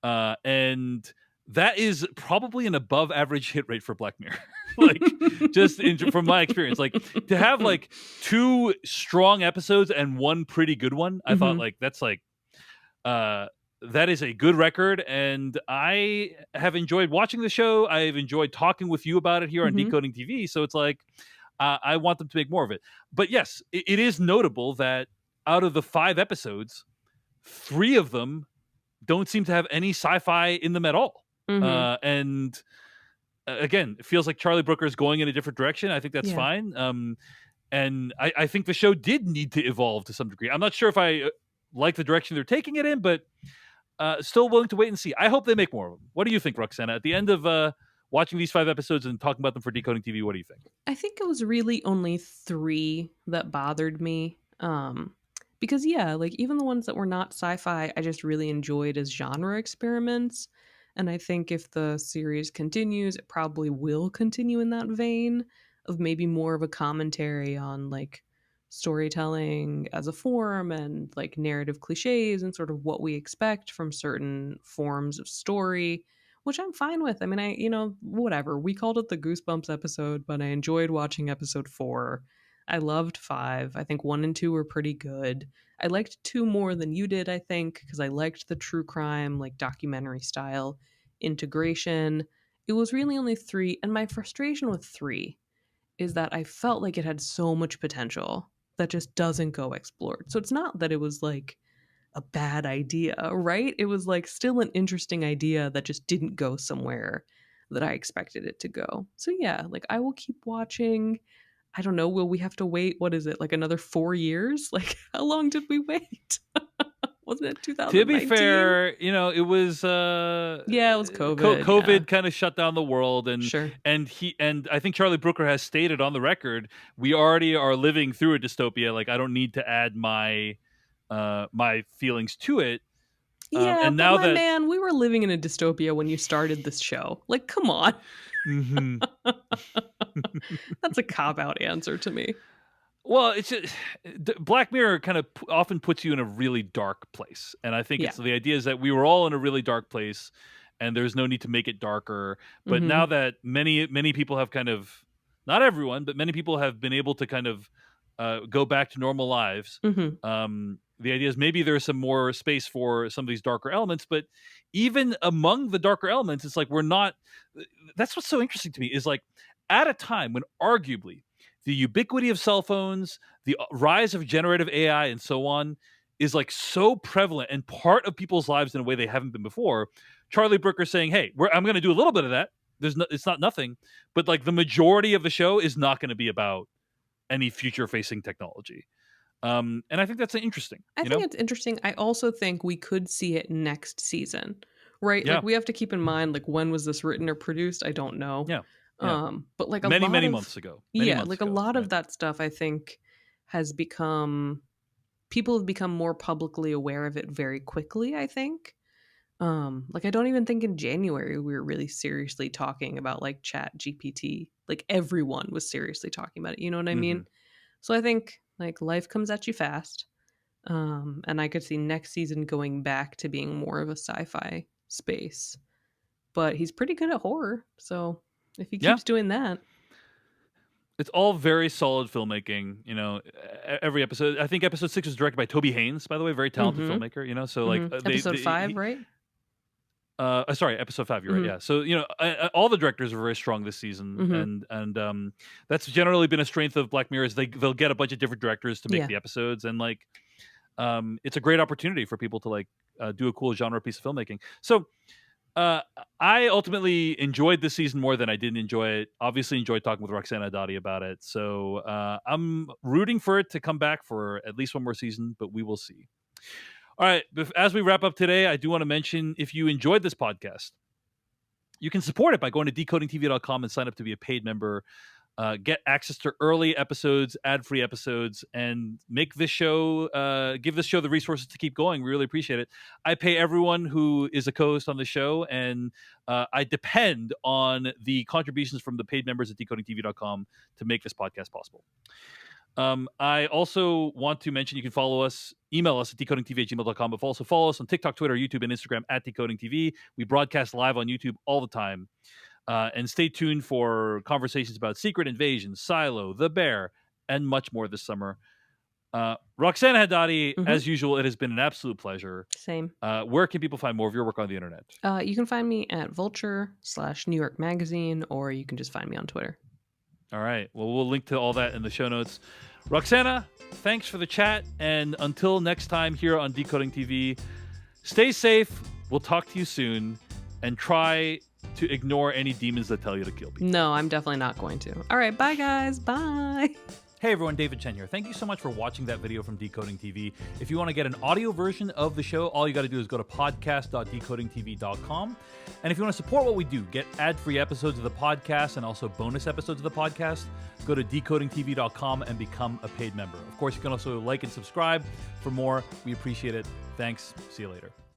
right? And that is probably an above average hit rate for Black Mirror. Like just from my experience, like to have like 2 strong episodes and 1 pretty good one, I thought Mm-hmm. like that's like uh that is a good record, and I have enjoyed watching the show. I've enjoyed talking with you about it here on Mm-hmm. Decoding TV. So it's like I want them to make more of it. But yes, it is notable that out of the 5 episodes, 3 of them don't seem to have any sci-fi in them at all. Mm-hmm. And again, it feels like Charlie Brooker is going in a different direction. I think that's Yeah. fine. And I think the show did need to evolve to some degree. I'm not sure if I like the direction they're taking it in, but still willing to wait and see. I hope they make more of them. What do you think, Roxana? At the end of watching these 5 episodes and talking about them for Decoding TV, what do you think? I think it was really only 3 that bothered me. Because yeah, like even the ones that were not sci-fi, I just really enjoyed as genre experiments. And I think if the series continues, it probably will continue in that vein of maybe more of a commentary on like storytelling as a form and like narrative cliches and sort of what we expect from certain forms of story, which I'm fine with. I mean, whatever. We called it the Goosebumps episode, but I enjoyed watching episode 4. I loved 5. I think 1 and 2 were pretty good. I liked 2 more than you did, I think, because I liked the true crime, like documentary style integration. It was really only 3, and my frustration with 3 is that I felt like it had so much potential that just doesn't go explored. So it's not that it was like a bad idea, right? It was like still an interesting idea that just didn't go somewhere that I expected it to go. So yeah, like I will keep watching. I don't know, will we have to wait, what is it, like another 4 years? Like how long did we wait? Wasn't it To be 2019? fair, it was Yeah, it was COVID. Yeah, COVID kind of shut down the world, and sure. I think Charlie Brooker has stated on the record, we already are living through a dystopia. Like, I don't need to add my feelings to it. Yeah, And but now my that man, we were living in a dystopia when you started this show. Like, come on. Mhm. That's a cop out answer to me. Well, it's just, Black Mirror kind of often puts you in a really dark place, and I think Yeah. it's the idea is that we were all in a really dark place, and there's no need to make it darker. But now Mhm. that many people have kind of, not everyone, but many people have been able to kind of go back to normal lives. Mhm. The idea is maybe there's some more space for some of these darker elements, but even among the darker elements, it's like we're not. That's what's so interesting to me is like at a time when arguably the ubiquity of cell phones, the rise of generative AI, and so on is like so prevalent and part of people's lives in a way they haven't been before. Charlie Brooker saying, "Hey, I'm going to do a little bit of that. It's not nothing, but like the majority of the show is not going to be about any future-facing technology." And I think that's interesting. I think it's interesting. I also think we could see it next season, right? Like Yeah, we have to keep in mind like when was this written or produced? I don't know. yeah, yeah. But like a Many lot many of months ago. Many yeah, months like a ago. lot of Right. that stuff I think has become people have become more publicly aware of it very quickly, I think. Like I don't even think in January we were really seriously talking about like Chat GPT. Like everyone was seriously talking about it. You know what I mean? Hmm. So I think like life comes at you fast. And I could see next season going back to being more of a sci-fi space. But he's pretty good at horror, so if he Yeah. keeps doing that, It's all very solid filmmaking. Every episode. I think episode 6 was directed by Toby Haynes, by the way, very talented mm-hmm, filmmaker. So like mm-hmm. Episode 5, right? sorry, episode 5. You're right. Mm-hmm, Yeah. So all the directors are very strong this season, mm-hmm. and that's generally been a strength of Black Mirror. Is they'll get a bunch of different directors to make Yeah. the episodes, and like it's a great opportunity for people to like do a cool genre piece of filmmaking. So uh, I ultimately enjoyed this season more than I didn't enjoy it. Obviously, enjoyed talking with Roxana Hadadi about it. So I'm rooting for it to come back for at least one more season, but we will see. All right. As we wrap up today, I do want to mention if you enjoyed this podcast, you can support it by going to decodingtv.com and sign up to be a paid member. Get access to early episodes, ad-free episodes, and make this show, give this show the resources to keep going. We really appreciate it. I pay everyone who is a co-host on the show, and I depend on the contributions from the paid members at decodingtv.com to make this podcast possible. I also want to mention you can follow us, email us at decodingtv@gmail.com, but also follow us on TikTok, Twitter, YouTube, and Instagram at decodingtv. We broadcast live on YouTube all the time. And stay tuned for conversations about Secret Invasion, Silo, The Bear, and much more this summer. Roxana Hadadi, Mm-hmm. as usual, it has been an absolute pleasure. Same. Where can people find more of your work on the internet? You can find me at Vulture/New York Magazine, or you can just find me on Twitter. All right. Well, we'll link to all that in the show notes. Roxana, thanks for the chat. And until next time here on Decoding TV, stay safe. We'll talk to you soon. And try to ignore any demons that tell you to kill people. No, I'm definitely not going to. All right, bye guys. Bye. Hey everyone, David Chen here. Thank you so much for watching that video from Decoding TV. If you want to get an audio version of the show, all you got to do is go to podcast.decodingtv.com. And if you want to support what we do, get ad-free episodes of the podcast and also bonus episodes of the podcast, go to decodingtv.com and become a paid member. Of course, you can also like and subscribe for more. We appreciate it. Thanks. See you later.